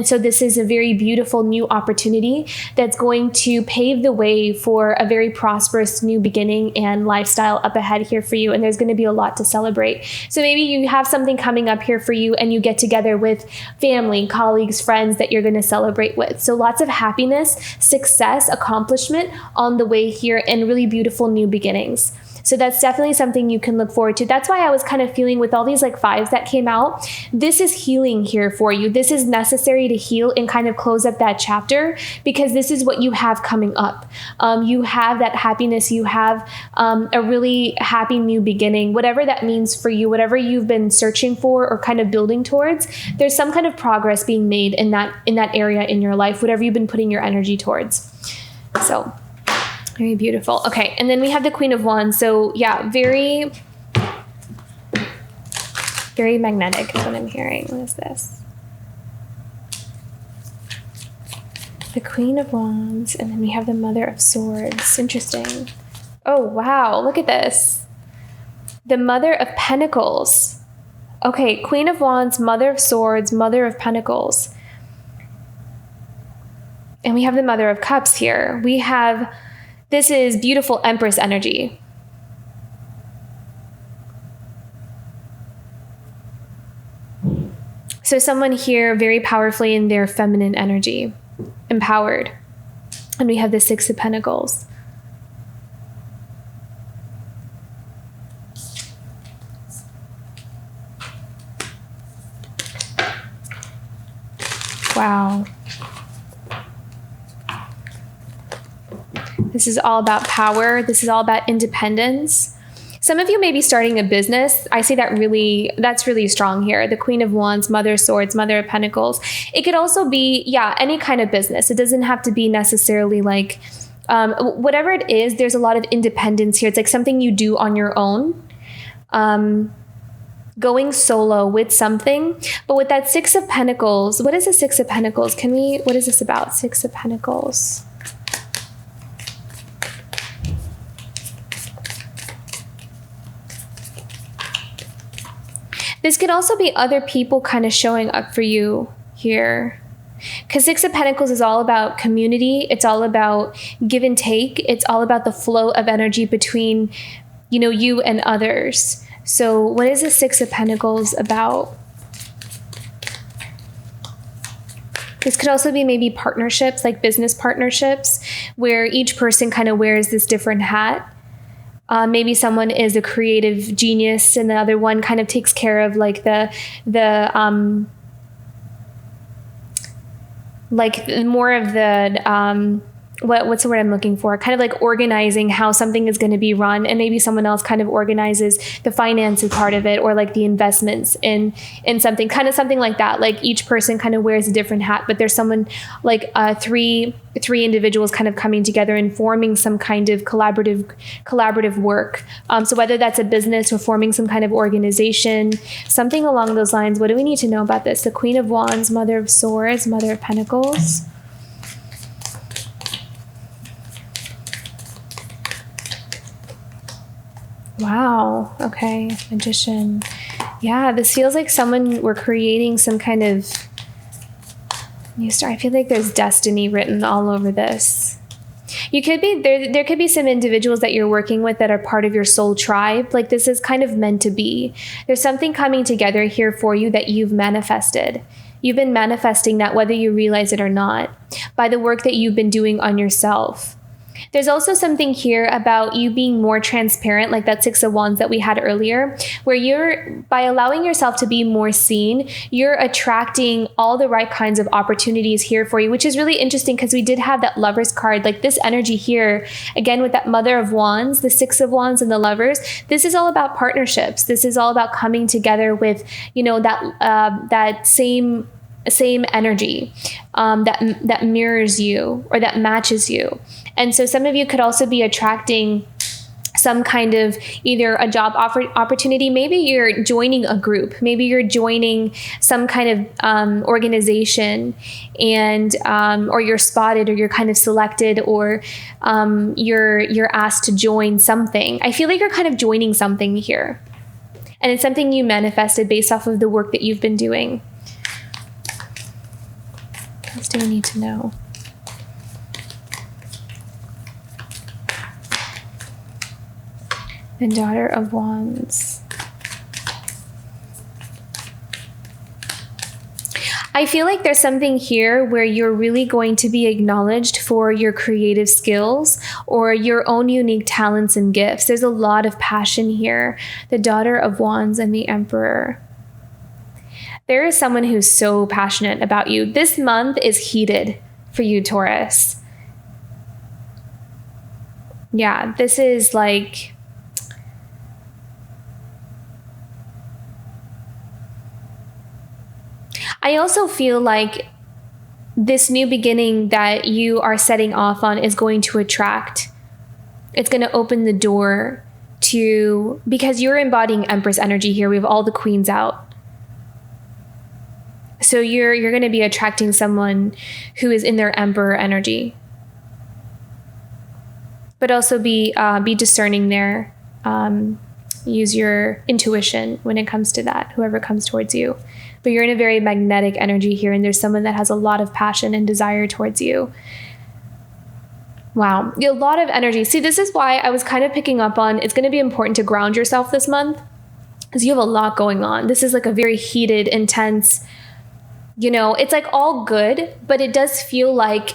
so this is a very beautiful new opportunity that's going to pave the way for a very prosperous new beginning and lifestyle up ahead here for you. And there's going to be a lot to celebrate. So maybe you have something coming up here for you and you get together with family, colleagues, friends that you're going to celebrate with. So lots of happiness, success, accomplishment on the way here, and really beautiful new beginnings. So that's definitely something you can look forward to. That's why I was kind of feeling with all these like 5s that came out, this is healing here for you. This is necessary to heal and kind of close up that chapter, because this is what you have coming up. You have that happiness. You have a really happy new beginning, whatever that means for you, whatever you've been searching for or kind of building towards. There's some kind of progress being made in that area in your life, whatever you've been putting your energy towards. So very beautiful. Okay, and then we have the Queen of Wands. So yeah, very, very magnetic is what I'm hearing. What is this? The Queen of Wands, and then we have the Mother of Swords. Interesting. Oh, wow, look at this. The Mother of Pentacles. Okay, Queen of Wands, Mother of Swords, Mother of Pentacles. And we have the Mother of Cups here. We have, this is beautiful Empress energy. So someone here very powerfully in their feminine energy, empowered. And we have the Six of Pentacles. Wow. This is all about power. This is all about independence. Some of you may be starting a business. I see that's really strong here. The Queen of Wands, Mother of Swords, Mother of Pentacles. It could also be, any kind of business. It doesn't have to be necessarily like, whatever it is, there's a lot of independence here. It's like something you do on your own. Going solo with something. But with that Six of Pentacles, what is the Six of Pentacles? What is this about? Six of Pentacles. This could also be other people kind of showing up for you here. Because Six of Pentacles is all about community. It's all about give and take. It's all about the flow of energy between, you and others. So what is the Six of Pentacles about? This could also be maybe partnerships, like business partnerships, where each person kind of wears this different hat. Maybe someone is a creative genius and the other one kind of takes care of like more of the what's the word I'm looking for? Kind of like organizing how something is going to be run, and maybe someone else kind of organizes the finances part of it, or like the investments in something, kind of something like that. Like each person kind of wears a different hat, but there's someone like three individuals kind of coming together and forming some kind of collaborative work. So whether that's a business or forming some kind of organization, something along those lines. What do we need to know about this? The Queen of Wands, Mother of Swords, Mother of Pentacles. Wow. Okay. Magician. Yeah, this feels like we're creating some kind of new start. I feel like there's destiny written all over this. You could be there could be some individuals that you're working with that are part of your soul tribe. Like this is kind of meant to be. There's something coming together here for you that you've manifested. You've been manifesting that whether you realize it or not, by the work that you've been doing on yourself. There's also something here about you being more transparent, like that Six of Wands that we had earlier, where by allowing yourself to be more seen, you're attracting all the right kinds of opportunities here for you, which is really interesting because we did have that Lovers card, like this energy here, again, with that Mother of Wands, the Six of Wands and the Lovers. This is all about partnerships. This is all about coming together with, that same energy that mirrors you or that matches you. And so some of you could also be attracting some kind of either a job opportunity. Maybe you're joining a group. Maybe you're joining some kind of organization, and or you're spotted, or you're kind of selected, or you're asked to join something. I feel like you're kind of joining something here, and it's something you manifested based off of the work that you've been doing. What else do we need to know? The Daughter of Wands. I feel like there's something here where you're really going to be acknowledged for your creative skills or your own unique talents and gifts. There's a lot of passion here. The Daughter of Wands and the Emperor. There is someone who's so passionate about you. This month is heated for you, Taurus. Yeah, this is like... I also feel like this new beginning that you are setting off on is going to attract. It's going to open the door to, because you're embodying Empress energy here. We have all the queens out. So you're going to be attracting someone who is in their Emperor energy. But also be discerning there. Use your intuition when it comes to that, whoever comes towards you. But you're in a very magnetic energy here, and there's someone that has a lot of passion and desire towards you. Wow, a lot of energy. See, this is why I was kind of picking up on, it's going to be important to ground yourself this month, because you have a lot going on. This is like a very heated, intense, it's like all good, but it does feel like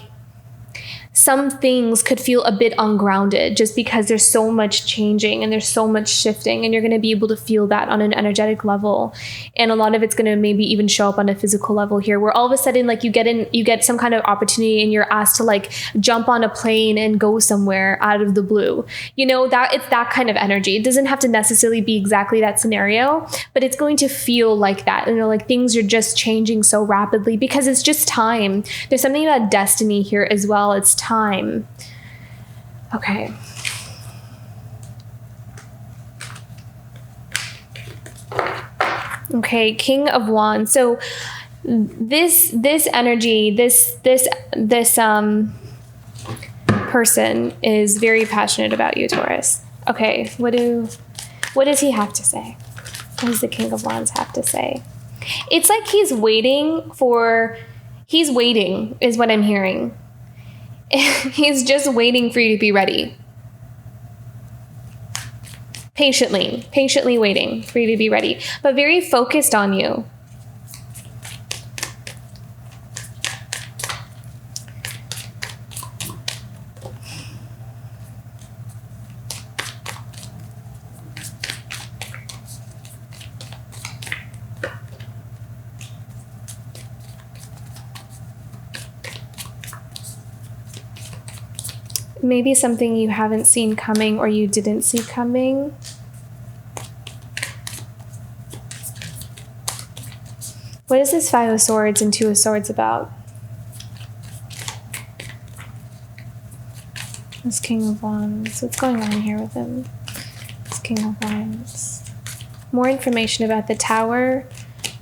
some things could feel a bit ungrounded just because there's so much changing and there's so much shifting, and you're going to be able to feel that on an energetic level. And a lot of it's going to maybe even show up on a physical level here, where all of a sudden, like, you get some kind of opportunity and you're asked to like jump on a plane and go somewhere out of the blue. You know, that it's that kind of energy. It doesn't have to necessarily be exactly that scenario, but it's going to feel like that. You know, like things are just changing so rapidly because it's just time. There's something about destiny here as well. It's time. Okay. Okay, King of Wands. So this energy, this person is very passionate about you, Taurus. Okay, what does he have to say? What does the King of Wands have to say? It's like he's waiting is what I'm hearing. He's just waiting for you to be ready. Patiently waiting for you to be ready, but very focused on you. Maybe something you haven't seen coming or you didn't see coming. What is this Five of Swords and Two of Swords about? This King of Wands. What's going on here with him? This King of Wands. More information about the Tower,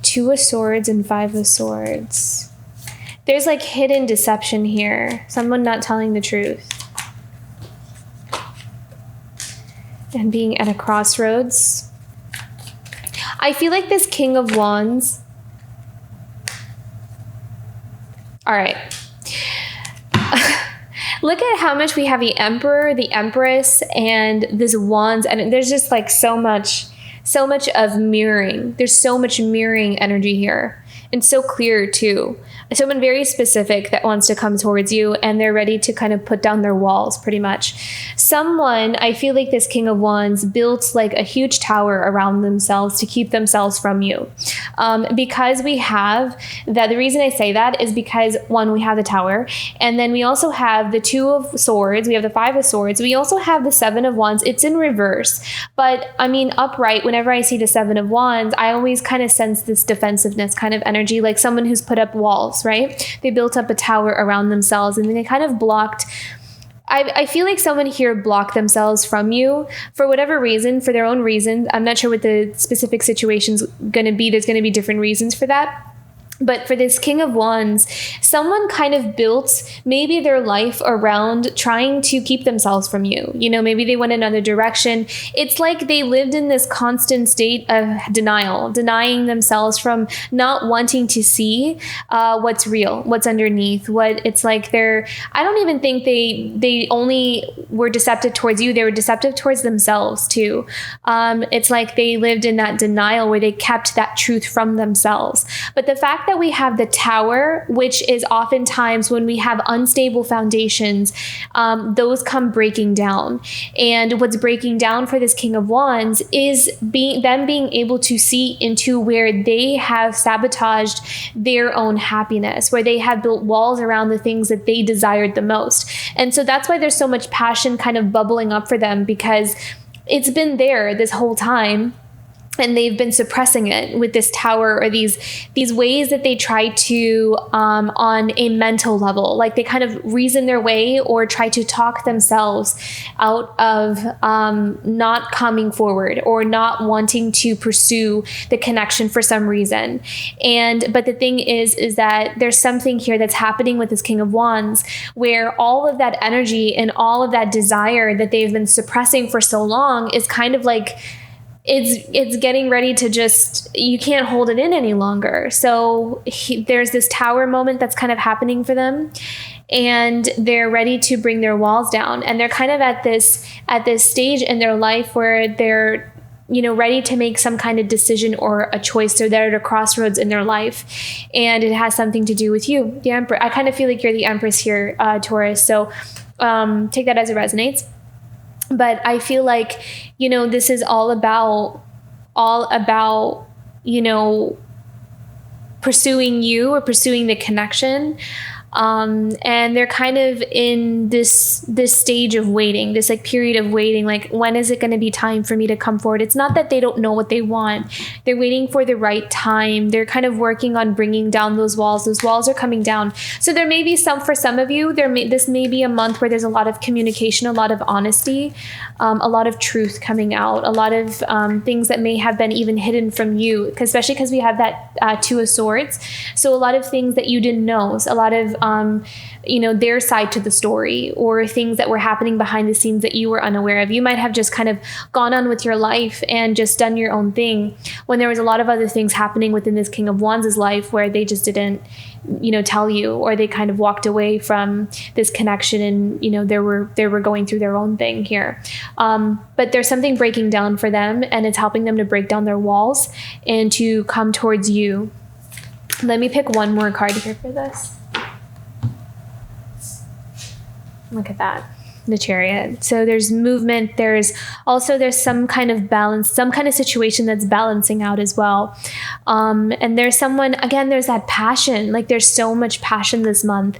Two of Swords, and Five of Swords. There's like hidden deception here. Someone not telling the truth. And being at a crossroads. I feel like this King of Wands. All right. Look at how much we have the Emperor, the Empress, and this Wands. And there's just like so much of mirroring. There's so much mirroring energy here. And so clear too. Someone very specific that wants to come towards you, and they're ready to kind of put down their walls pretty much. Someone, I feel like this King of Wands built like a huge tower around themselves to keep themselves from you. Because we have that, the reason I say that is because one, we have the Tower, and then we also have the Two of Swords, we have the Five of Swords, we also have the Seven of Wands. It's in reverse, but I mean upright, whenever I see the Seven of Wands, I always kind of sense this defensiveness kind of energy, like someone who's put up walls, right? They built up a tower around themselves and they kind of blocked. I feel like someone here blocked themselves from you for whatever reason, for their own reasons. I'm not sure what the specific situation's going to be. There's going to be different reasons for that. But for this King of Wands, someone kind of built maybe their life around trying to keep themselves from you. You know, maybe they went another direction. It's like they lived in this constant state of denial, denying themselves from not wanting to see what's real, what's underneath, what it's like I don't even think they only were deceptive towards you. They were deceptive towards themselves too. It's like they lived in that denial where they kept that truth from themselves. But the fact that we have the Tower, which is oftentimes when we have unstable foundations, those come breaking down. And what's breaking down for this King of Wands is them being able to see into where they have sabotaged their own happiness, where they have built walls around the things that they desired the most. And so that's why there's so much passion kind of bubbling up for them, because it's been there this whole time. And they've been suppressing it with this Tower, or these ways that they try to, on a mental level, like they kind of reason their way or try to talk themselves out of not coming forward or not wanting to pursue the connection for some reason. But the thing is that there's something here that's happening with this King of Wands, where all of that energy and all of that desire that they've been suppressing for so long is kind of like, it's getting ready to just, you can't hold it in any longer. So there's this Tower moment that's kind of happening for them, and they're ready to bring their walls down. And they're kind of at this stage in their life where ready to make some kind of decision or a choice. So they're at a crossroads in their life, and it has something to do with you, the Emperor. I kind of feel like you're the Empress here, Taurus. So take that as it resonates. But I feel like, this is all about, pursuing you or pursuing the connection. And they're kind of in this stage of waiting, this like period of waiting, like, when is it going to be time for me to come forward? It's not that they don't know what they want. They're waiting for the right time. They're kind of working on bringing down those walls. Those walls are coming down. So there may be for some of you, this may be a month where there's a lot of communication, a lot of honesty, a lot of truth coming out, a lot of things that may have been even hidden from you, especially because we have that Two of Swords. So a lot of things that you didn't know, a lot of their side to the story, or things that were happening behind the scenes that you were unaware of. You might have just kind of gone on with your life and just done your own thing, when there was a lot of other things happening within this King of Wands' life where they just didn't, tell you, or they kind of walked away from this connection, and, they were going through their own thing here. But there's something breaking down for them, and it's helping them to break down their walls and to come towards you. Let me pick one more card here for this. Look at that, the Chariot. So there's movement. There's some kind of balance, some kind of situation that's balancing out as well. And there's someone, again, there's that passion. Like, there's so much passion this month.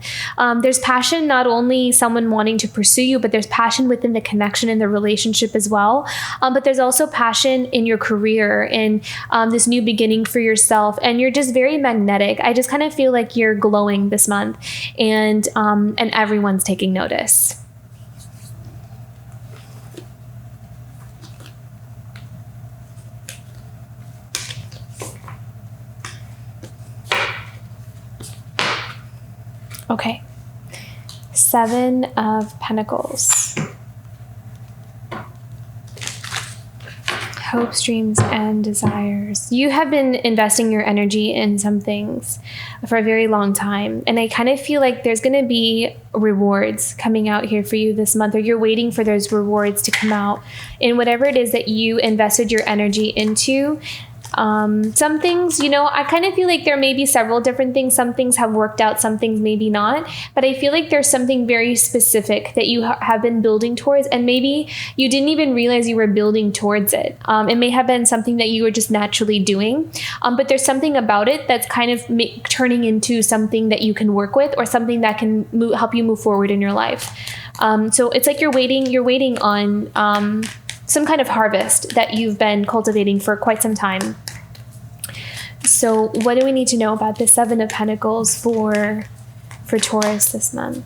There's passion, not only someone wanting to pursue you, but there's passion within the connection and the relationship as well. But there's also passion in your career and this new beginning for yourself. And you're just very magnetic. I just kind of feel like you're glowing this month, and everyone's taking notice. Okay, Seven of Pentacles. Hopes, dreams, and desires. You have been investing your energy in some things for a very long time. And I kind of feel like there's going to be rewards coming out here for you this month, or you're waiting for those rewards to come out in whatever it is that you invested your energy into. Some things, I kind of feel like there may be several different things. Some things have worked out, some things maybe not, but I feel like there's something very specific that you have been building towards, and maybe you didn't even realize you were building towards it. It may have been something that you were just naturally doing, but there's something about it that's kind of turning into something that you can work with, or something that can help you move forward in your life. So it's like you're waiting on some kind of harvest that you've been cultivating for quite some time. So what do we need to know about the Seven of Pentacles for Taurus this month?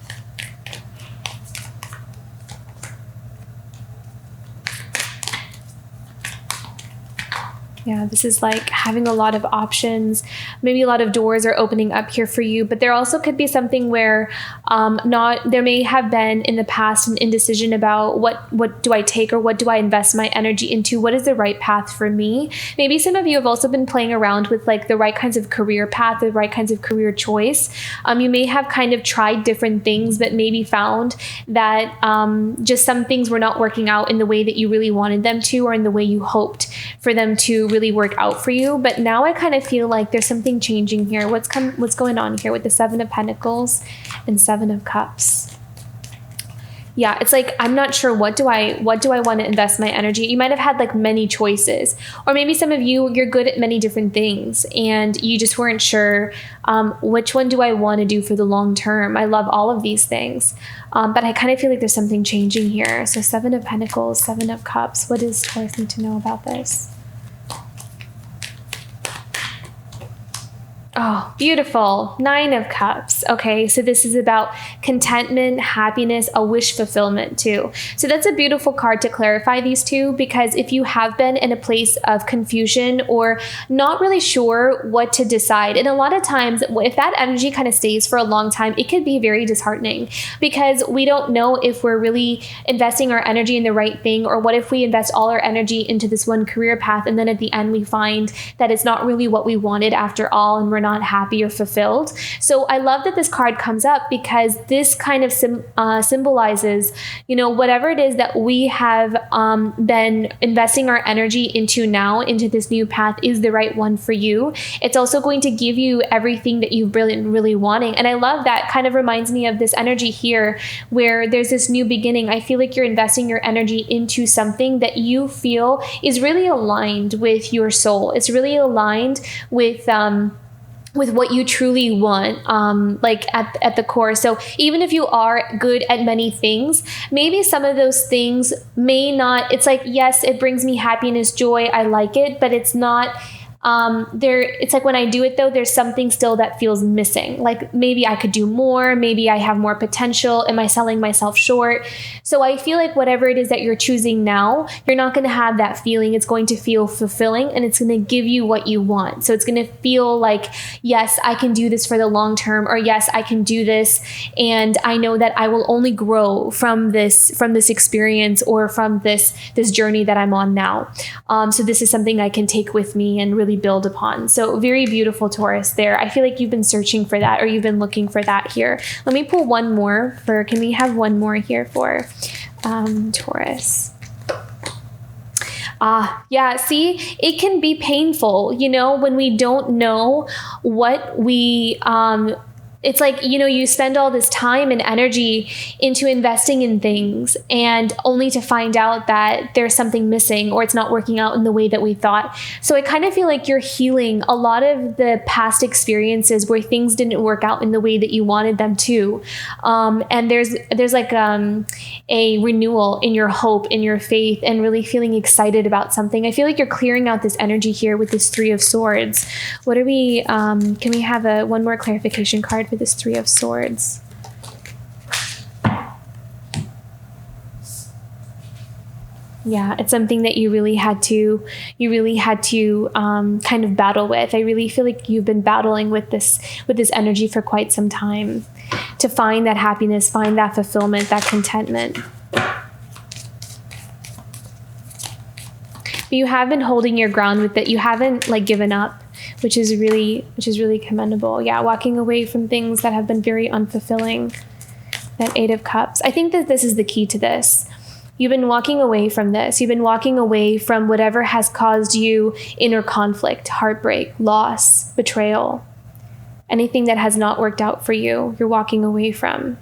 Yeah, this is like having a lot of options. Maybe a lot of doors are opening up here for you, but there also could be something where there may have been in the past an indecision about what do I take, or what do I invest my energy into? What is the right path for me? Maybe some of you have also been playing around with like the right kinds of career path, the right kinds of career choice. You may have kind of tried different things, but maybe found that just some things were not working out in the way that you really wanted them to, or in the way you hoped for them to really work out for you. But now I kind of feel like there's something changing here. What's going on here with the Seven of Pentacles and Seven of Cups? Yeah, it's like, I'm not sure, what do I want to invest my energy? You might have had like many choices, or maybe some of you're good at many different things, and you just weren't sure which one do I want to do for the long term. I love all of these things, but I kind of feel like there's something changing here. So Seven of Pentacles, Seven of Cups. What does Taurus need to know about this? Oh, beautiful. Nine of Cups. Okay, so this is about contentment, happiness, a wish fulfillment too. So that's a beautiful card to clarify these two, because if you have been in a place of confusion or not really sure what to decide, and a lot of times if that energy kind of stays for a long time, it could be very disheartening, because we don't know if we're really investing our energy in the right thing, or what if we invest all our energy into this one career path, and then at the end we find that it's not really what we wanted after all, and we're not happy or fulfilled. So I love that this card comes up, because this kind of symbolizes, whatever it is that we have been investing our energy into now, into this new path, is the right one for you. It's also going to give you everything that you've been really wanting. And I love that. Kind of reminds me of this energy here where there's this new beginning. I feel like you're investing your energy into something that you feel is really aligned with your soul. It's really aligned with what you truly want, like at the core. So even if you are good at many things, maybe some of those things may not, it's like, yes, it brings me happiness, joy, I like it, but it's not, it's like when I do it though, there's something still that feels missing. Like maybe I could do more, maybe I have more potential. Am I selling myself short? So I feel like whatever it is that you're choosing now, you're not going to have that feeling. It's going to feel fulfilling, and it's going to give you what you want. So it's going to feel like, yes, I can do this for the long term, or yes, I can do this. And I know that I will only grow from this experience, or from this journey that I'm on now. So this is something I can take with me and really build upon. So very beautiful, Taurus there. I feel like you've been searching for that, or you've been looking for that here. Let me pull one more can we have one more here for Taurus? Yeah, see, it can be painful, when we don't know what we, it's like, you spend all this time and energy into investing in things, and only to find out that there's something missing, or it's not working out in the way that we thought. So I kind of feel like you're healing a lot of the past experiences where things didn't work out in the way that you wanted them to. And there's like a renewal in your hope, in your faith, and really feeling excited about something. I feel like you're clearing out this energy here with this Three of Swords. What are we, can we have one more clarification card for this Three of Swords? Yeah, it's something that you really had to kind of battle with. I really feel like you've been battling with this energy for quite some time, to find that happiness, find that fulfillment, that contentment. But you have been holding your ground with it. You haven't given up, which is really commendable. Yeah, walking away from things that have been very unfulfilling. That Eight of Cups. I think that this is the key to this. You've been walking away from this. You've been walking away from whatever has caused you inner conflict, heartbreak, loss, betrayal. Anything that has not worked out for you, you're walking away from.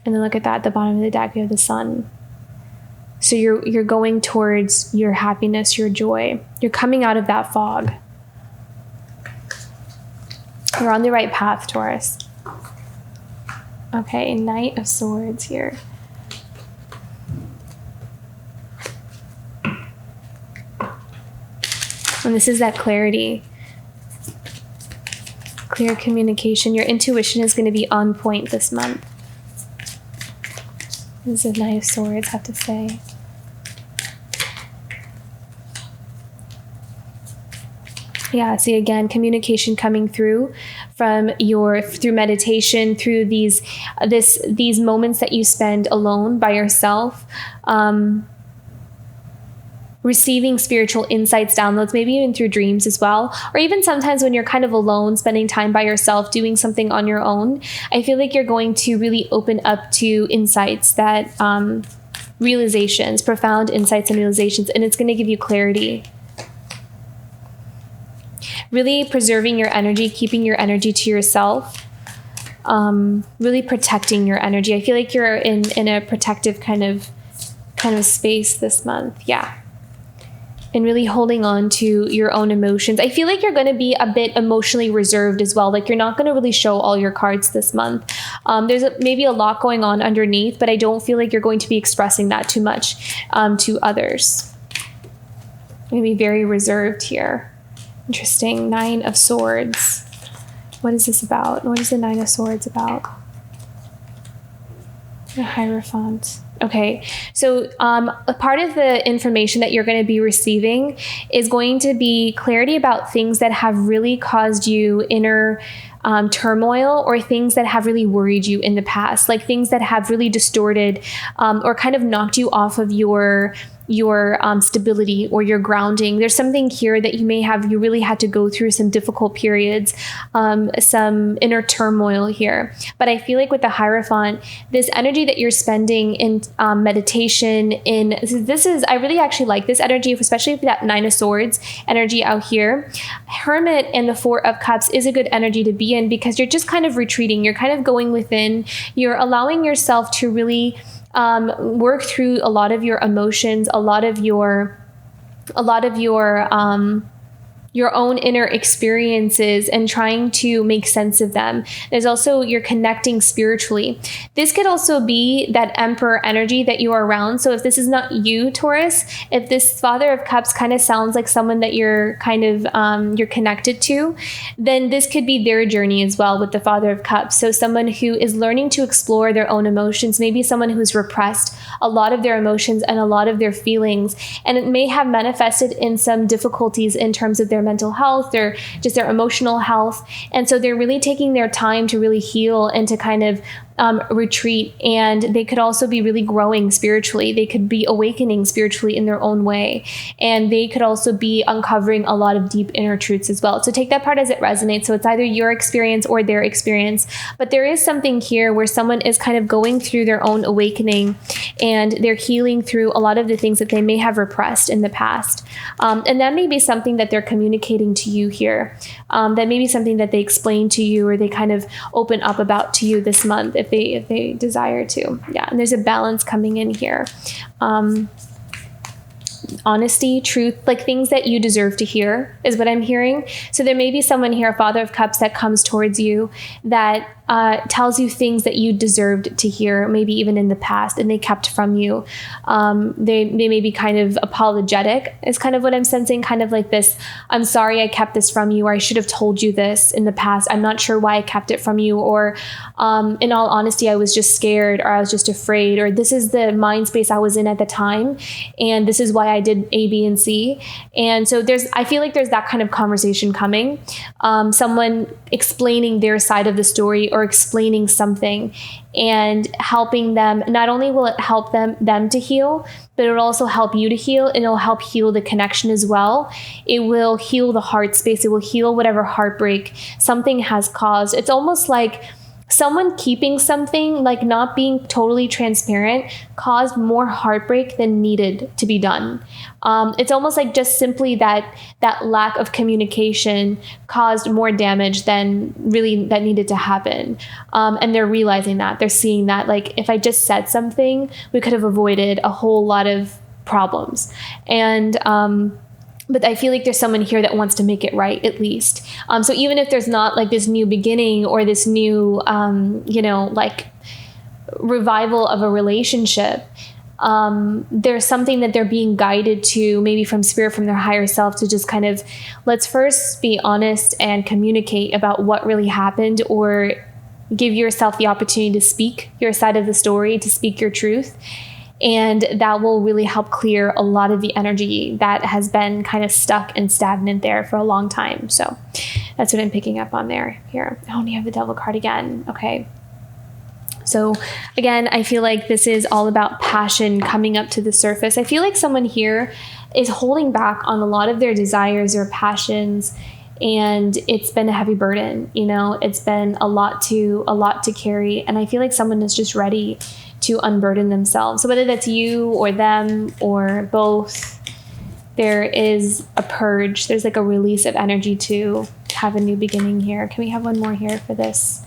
And then look at that, at the bottom of the deck, you have the Sun. So you're going towards your happiness, your joy. You're coming out of that fog. You're on the right path, Taurus. Okay, Knight of Swords here. And this is that clarity. Clear communication. Your intuition is going to be on point this month. This is a Knight of Swords, I have to say. Yeah, see again, communication coming through through meditation, through these moments that you spend alone by yourself, receiving spiritual insights, downloads, maybe even through dreams as well, or even sometimes when you're kind of alone, spending time by yourself, doing something on your own. I feel like you're going to really open up to insights that realizations, profound insights and realizations, and it's going to give you clarity. Really preserving your energy, keeping your energy to yourself, really protecting your energy. I feel like you're in a protective kind of space this month. Yeah. And really holding on to your own emotions. I feel like you're going to be a bit emotionally reserved as well. Like you're not going to really show all your cards this month. There's maybe a lot going on underneath, but I don't feel like you're going to be expressing that too much to others. You're going to be very reserved here. Interesting. Nine of Swords. What is this about? What is the Nine of Swords about? The Hierophant. Okay, so a part of the information that you're going to be receiving is going to be clarity about things that have really caused you inner turmoil, or things that have really worried you in the past, like things that have really distorted or kind of knocked you off of your your stability or your grounding. There's something here that you really had to go through some difficult periods, some inner turmoil here. But I feel like with the Hierophant, this energy that you're spending in meditation, I really actually like this energy, especially with that Nine of Swords energy out here. Hermit and the Four of Cups is a good energy to be in, because you're just kind of retreating. You're kind of going within. You're allowing yourself to really work through a lot of your emotions, a lot of your your own inner experiences, and trying to make sense of them. There's also, you're connecting spiritually. This could also be that Emperor energy that you are around. So if this is not you, Taurus, if this Father of Cups kind of sounds like someone that you're kind of, you're connected to, then this could be their journey as well with the Father of Cups. So someone who is learning to explore their own emotions, maybe someone who's repressed a lot of their emotions and a lot of their feelings, and it may have manifested in some difficulties in terms of their mental health or just their emotional health. And so they're really taking their time to really heal and to kind of retreat. And they could also be really growing spiritually. They could be awakening spiritually in their own way. And they could also be uncovering a lot of deep inner truths as well. So take that part as it resonates. So it's either your experience or their experience. But there is something here where someone is kind of going through their own awakening, and they're healing through a lot of the things that they may have repressed in the past. And that may be something that they're communicating to you here. That may be something that they explain to you, or they kind of open up about to you this month, if they desire to. Yeah, and there's a balance coming in here. Honesty, truth, like things that you deserve to hear is what I'm hearing. So there may be someone here, a Father of Cups, that comes towards you that tells you things that you deserved to hear, maybe even in the past, and they kept from you. They may be kind of apologetic, is kind of what I'm sensing, kind of like this, I'm sorry I kept this from you, or I should have told you this in the past. I'm not sure why I kept it from you, or in all honesty, I was just scared, or I was just afraid, or this is the mind space I was in at the time, and this is why I did A, B, and C. And so I feel like there's that kind of conversation coming. Someone explaining their side of the story, or explaining something and helping them. Not only will it help them to heal, but it'll also help you to heal, and it'll help heal the connection as well. It will heal the heart space. It will heal whatever heartbreak something has caused. It's almost like someone keeping something, like not being totally transparent, caused more heartbreak than needed to be done. It's almost like just simply that lack of communication caused more damage than really that needed to happen. And they're realizing that, they're seeing that, like, if I just said something, we could have avoided a whole lot of problems. And but I feel like there's someone here that wants to make it right, at least. So even if there's not like this new beginning or this new, like revival of a relationship, there's something that they're being guided to, maybe from spirit, from their higher self, to just kind of, let's first be honest and communicate about what really happened, or give yourself the opportunity to speak your side of the story, to speak your truth. And that will really help clear a lot of the energy that has been kind of stuck and stagnant there for a long time. So that's what I'm picking up on there here. Oh, and you have the Devil card again. Okay. So again, I feel like this is all about passion coming up to the surface. I feel like someone here is holding back on a lot of their desires or passions, and it's been a heavy burden. It's been a lot to carry. And I feel like someone is just ready to unburden themselves. So whether that's you or them or both, there is a purge. There's like a release of energy to have a new beginning here. Can we have one more here for this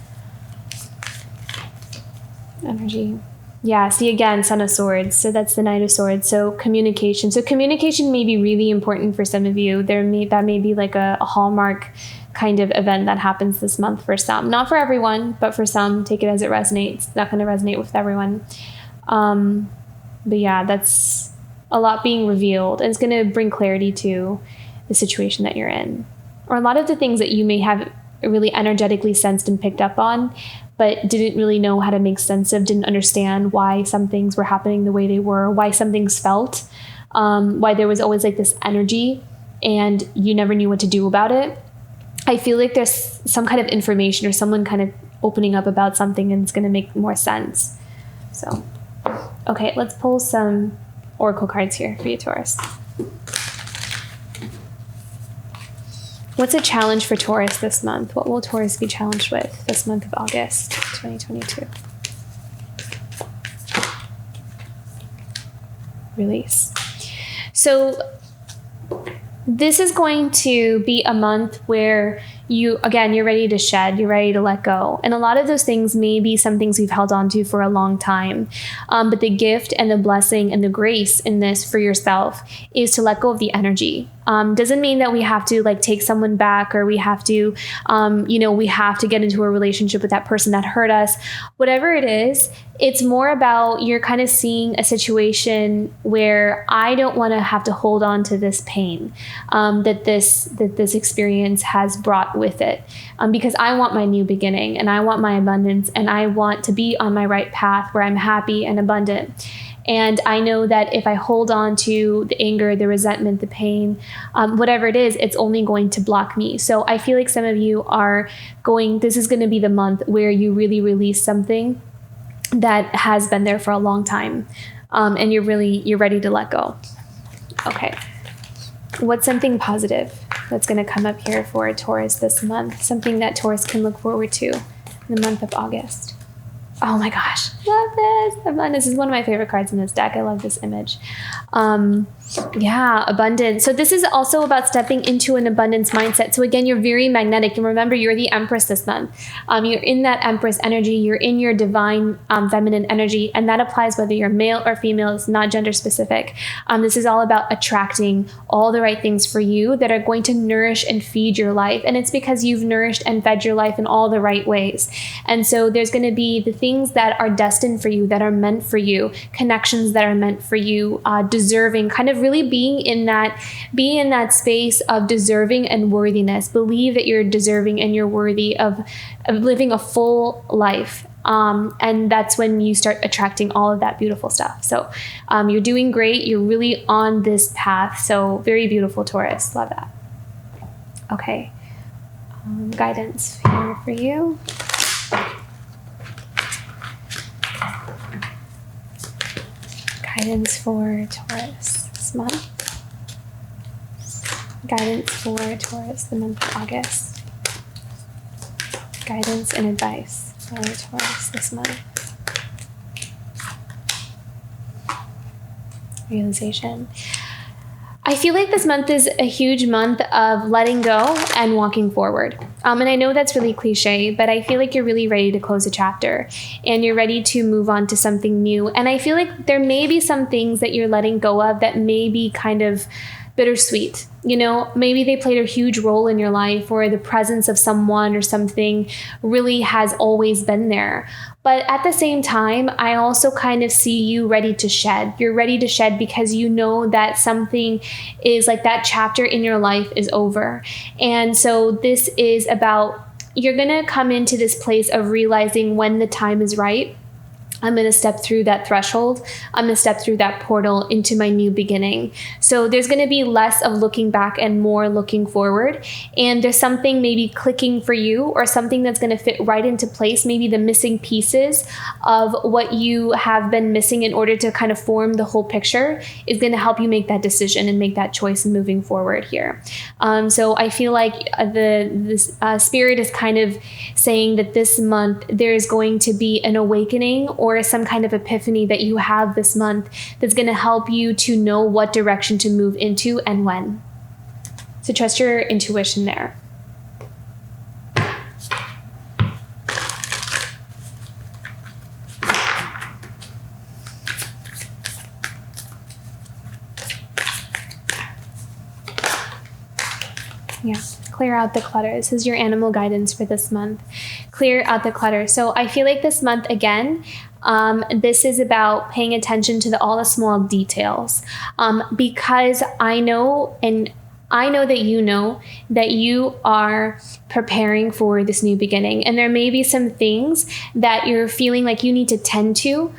energy? Yeah, see, again, Son of Swords. So that's the Knight of Swords. So communication. So communication may be really important for some of you. That may be like a hallmark kind of event that happens this month for some. Not for everyone, but for some. Take it as it resonates. It's not going to resonate with everyone. But yeah, that's a lot being revealed, and it's going to bring clarity to the situation that you're in, or a lot of the things that you may have really energetically sensed and picked up on, but didn't really know how to make sense of, didn't understand why some things were happening the way they were, why some things felt, why there was always like this energy and you never knew what to do about it. I feel like there's some kind of information or someone kind of opening up about something, and it's going to make more sense. So, okay, let's pull some oracle cards here for you, Taurus. What's a challenge for Taurus this month? What will Taurus be challenged with this month of August 2022? Release. So this is going to be a month where you're ready to shed, you're ready to let go. And a lot of those things may be some things we've held on to for a long time. But the gift and the blessing and the grace in this for yourself is to let go of the energy. Doesn't mean that we have to like take someone back, or we have to, we have to get into a relationship with that person that hurt us. Whatever it is, it's more about you're kind of seeing a situation where I don't want to have to hold on to this pain that this experience has brought with it, because I want my new beginning and I want my abundance and I want to be on my right path where I'm happy and abundant. And I know that if I hold on to the anger, the resentment, the pain, whatever it is, it's only going to block me. So I feel like some of you this is going to be the month where you really release something that has been there for a long time. And you're ready to let go. Okay. What's something positive that's going to come up here for Taurus this month? Something that Taurus can look forward to in the month of August. Oh my gosh, love this. This is one of my favorite cards in this deck. I love this image. Abundance. So this is also about stepping into an abundance mindset. So again, you're very magnetic. And remember, you're the Empress this month. You're in that Empress energy. You're in your divine feminine energy. And that applies whether you're male or female. It's not gender specific. This is all about attracting all the right things for you that are going to nourish and feed your life. And it's because you've nourished and fed your life in all the right ways. And so there's going to be the things that are destined for you, that are meant for you, connections that are meant for you, deserving, kind of really being in that space of deserving and worthiness. Believe that you're deserving and you're worthy of living a full life. And that's when you start attracting all of that beautiful stuff. So you're doing great. You're really on this path. So very beautiful, Taurus. Love that. Okay. Guidance here for you. Guidance for Taurus this month. Guidance for Taurus the month of August. Guidance and advice for Taurus this month. Realization. I feel like this month is a huge month of letting go and walking forward. And I know that's really cliche, but I feel like you're really ready to close a chapter and you're ready to move on to something new. And I feel like there may be some things that you're letting go of that may be kind of bittersweet. Maybe they played a huge role in your life, or the presence of someone or something really has always been there. But at the same time, I also kind of see you ready to shed. You're ready to shed because you know that something is like that chapter in your life is over. And so this is about, you're going to come into this place of realizing when the time is right. I'm going to step through that threshold. I'm going to step through that portal into my new beginning. So there's going to be less of looking back and more looking forward. And there's something maybe clicking for you, or something that's going to fit right into place. Maybe the missing pieces of what you have been missing in order to kind of form the whole picture is going to help you make that decision and make that choice moving forward here. So I feel like this spirit is kind of saying that this month there's going to be an awakening or some kind of epiphany that you have this month that's going to help you to know what direction to move into and when. So trust your intuition there. Yeah. Clear out the clutter. This is your animal guidance for this month. Clear out the clutter. So I feel like this month, again, this is about paying attention to all the small details, because I know that you are preparing for this new beginning. And there may be some things that you're feeling like you need to tend to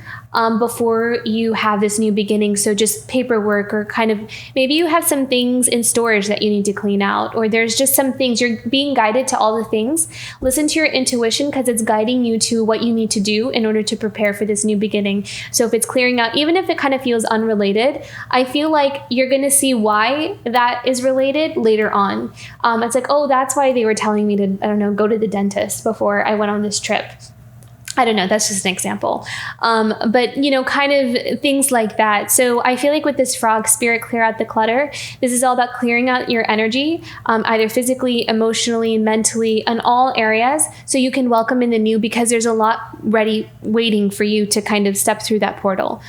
before you have this new beginning. So just paperwork, or kind of maybe you have some things in storage that you need to clean out, or there's just some things you're being guided to all the things. Listen to your intuition, because it's guiding you to what you need to do in order to prepare for this new beginning. So if it's clearing out, even if it kind of feels unrelated, I feel like you're going to see why that is related later on. It's like, oh, that's why they were telling me to, I don't know, go to the dentist before I went on this trip. I don't know, that's just an example. But, kind of things like that. So I feel like with this frog spirit, clear out the clutter. This is all about clearing out your energy, either physically, emotionally, mentally, in all areas. So you can welcome in the new, because there's a lot ready, waiting for you to kind of step through that portal.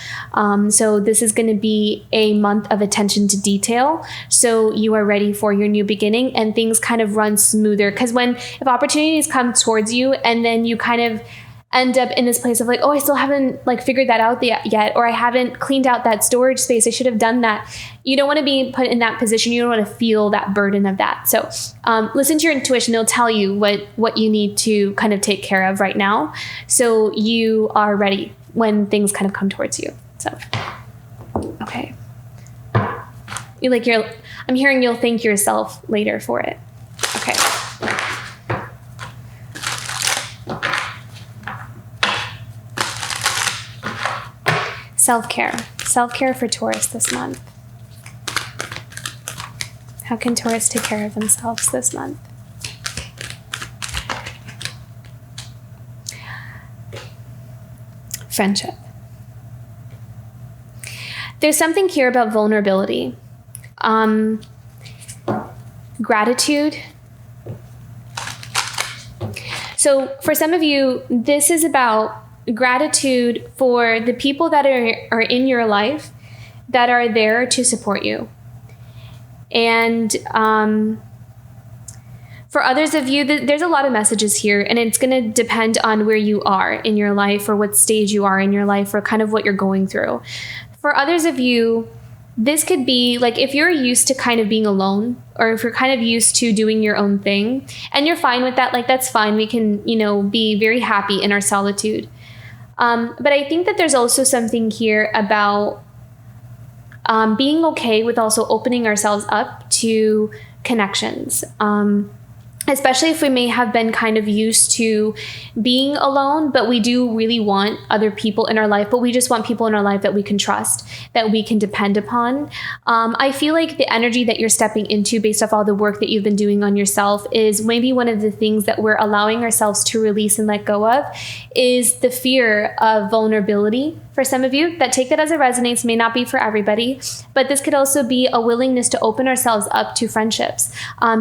So this is going to be a month of attention to detail. So you are ready for your new beginning, and things kind of run smoother. Because if opportunities come towards you, and then you kind of end up in this place of like, oh, I still haven't figured that out yet, or I haven't cleaned out that storage space, I should have done that. You don't want to be put in that position. You don't want to feel that burden of that. So listen to your intuition. It'll tell you what you need to kind of take care of right now, so you are ready when things kind of come towards you. So, okay. I'm hearing you'll thank yourself later for it. Okay. Self-care for Taurus this month. How can Taurus take care of themselves this month? Friendship. There's something here about vulnerability, gratitude. So for some of you, this is about gratitude for the people that are in your life that are there to support you. And for others of you, there's a lot of messages here, and it's going to depend on where you are in your life, or what stage you are in your life, or kind of what you're going through. For others of you, this could be like, if you're used to kind of being alone, or if you're kind of used to doing your own thing and you're fine with that, that's fine. We can, be very happy in our solitude. But I think that there's also something here about being okay with also opening ourselves up to connections. Especially if we may have been kind of used to being alone, but we do really want other people in our life, but we just want people in our life that we can trust, that we can depend upon. I feel like the energy that you're stepping into based off all the work that you've been doing on yourself is maybe one of the things that we're allowing ourselves to release and let go of, is the fear of vulnerability. For some of you, take that as it resonates, may not be for everybody, but this could also be a willingness to open ourselves up to friendships,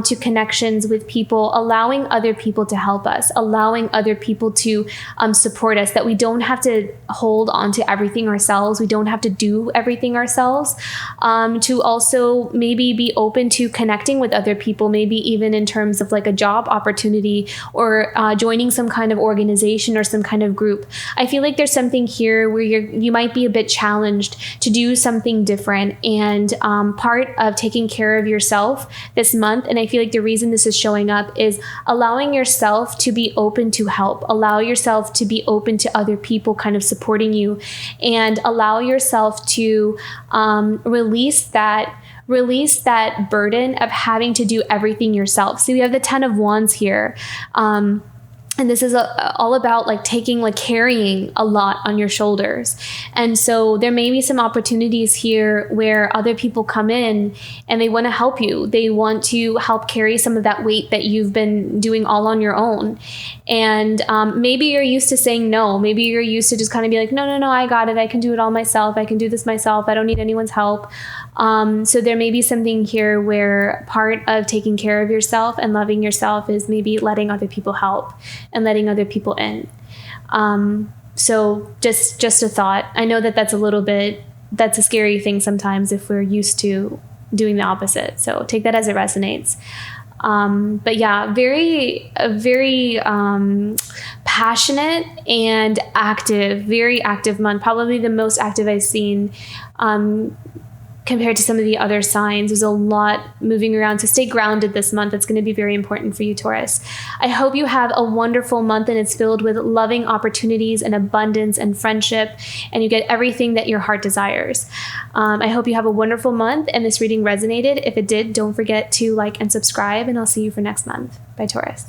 to connections with people, allowing other people to help us, allowing other people to support us, that we don't have to hold on to everything ourselves. We don't have to do everything ourselves. To also maybe be open to connecting with other people, maybe even in terms of like a job opportunity, or joining some kind of organization or some kind of group. I feel like there's something here where you might be a bit challenged to do something different, and part of taking care of yourself this month, and I feel like the reason this is showing up is allowing yourself to be open to help, allow yourself to be open to other people kind of supporting you, and allow yourself to release that burden of having to do everything yourself. So we have the 10 of Wands here. And this is all about carrying a lot on your shoulders. And so there may be some opportunities here where other people come in and they want to help you. They want to help carry some of that weight that you've been doing all on your own. And maybe you're used to saying no. Maybe you're used to just kind of be like, no, I got it. I can do it all myself. I can do this myself. I don't need anyone's help. So there may be something here where part of taking care of yourself and loving yourself is maybe letting other people help and letting other people in. So just a thought. I know that's a scary thing sometimes if we're used to doing the opposite. So take that as it resonates. But yeah, very passionate and active, very active month. Probably the most active I've seen. compared to some of the other signs. There's a lot moving around, so stay grounded this month. It's going to be very important for you, Taurus. I hope you have a wonderful month and it's filled with loving opportunities and abundance and friendship, and you get everything that your heart desires. I hope you have a wonderful month and this reading resonated. If it did, don't forget to like and subscribe, and I'll see you for next month. Bye, Taurus.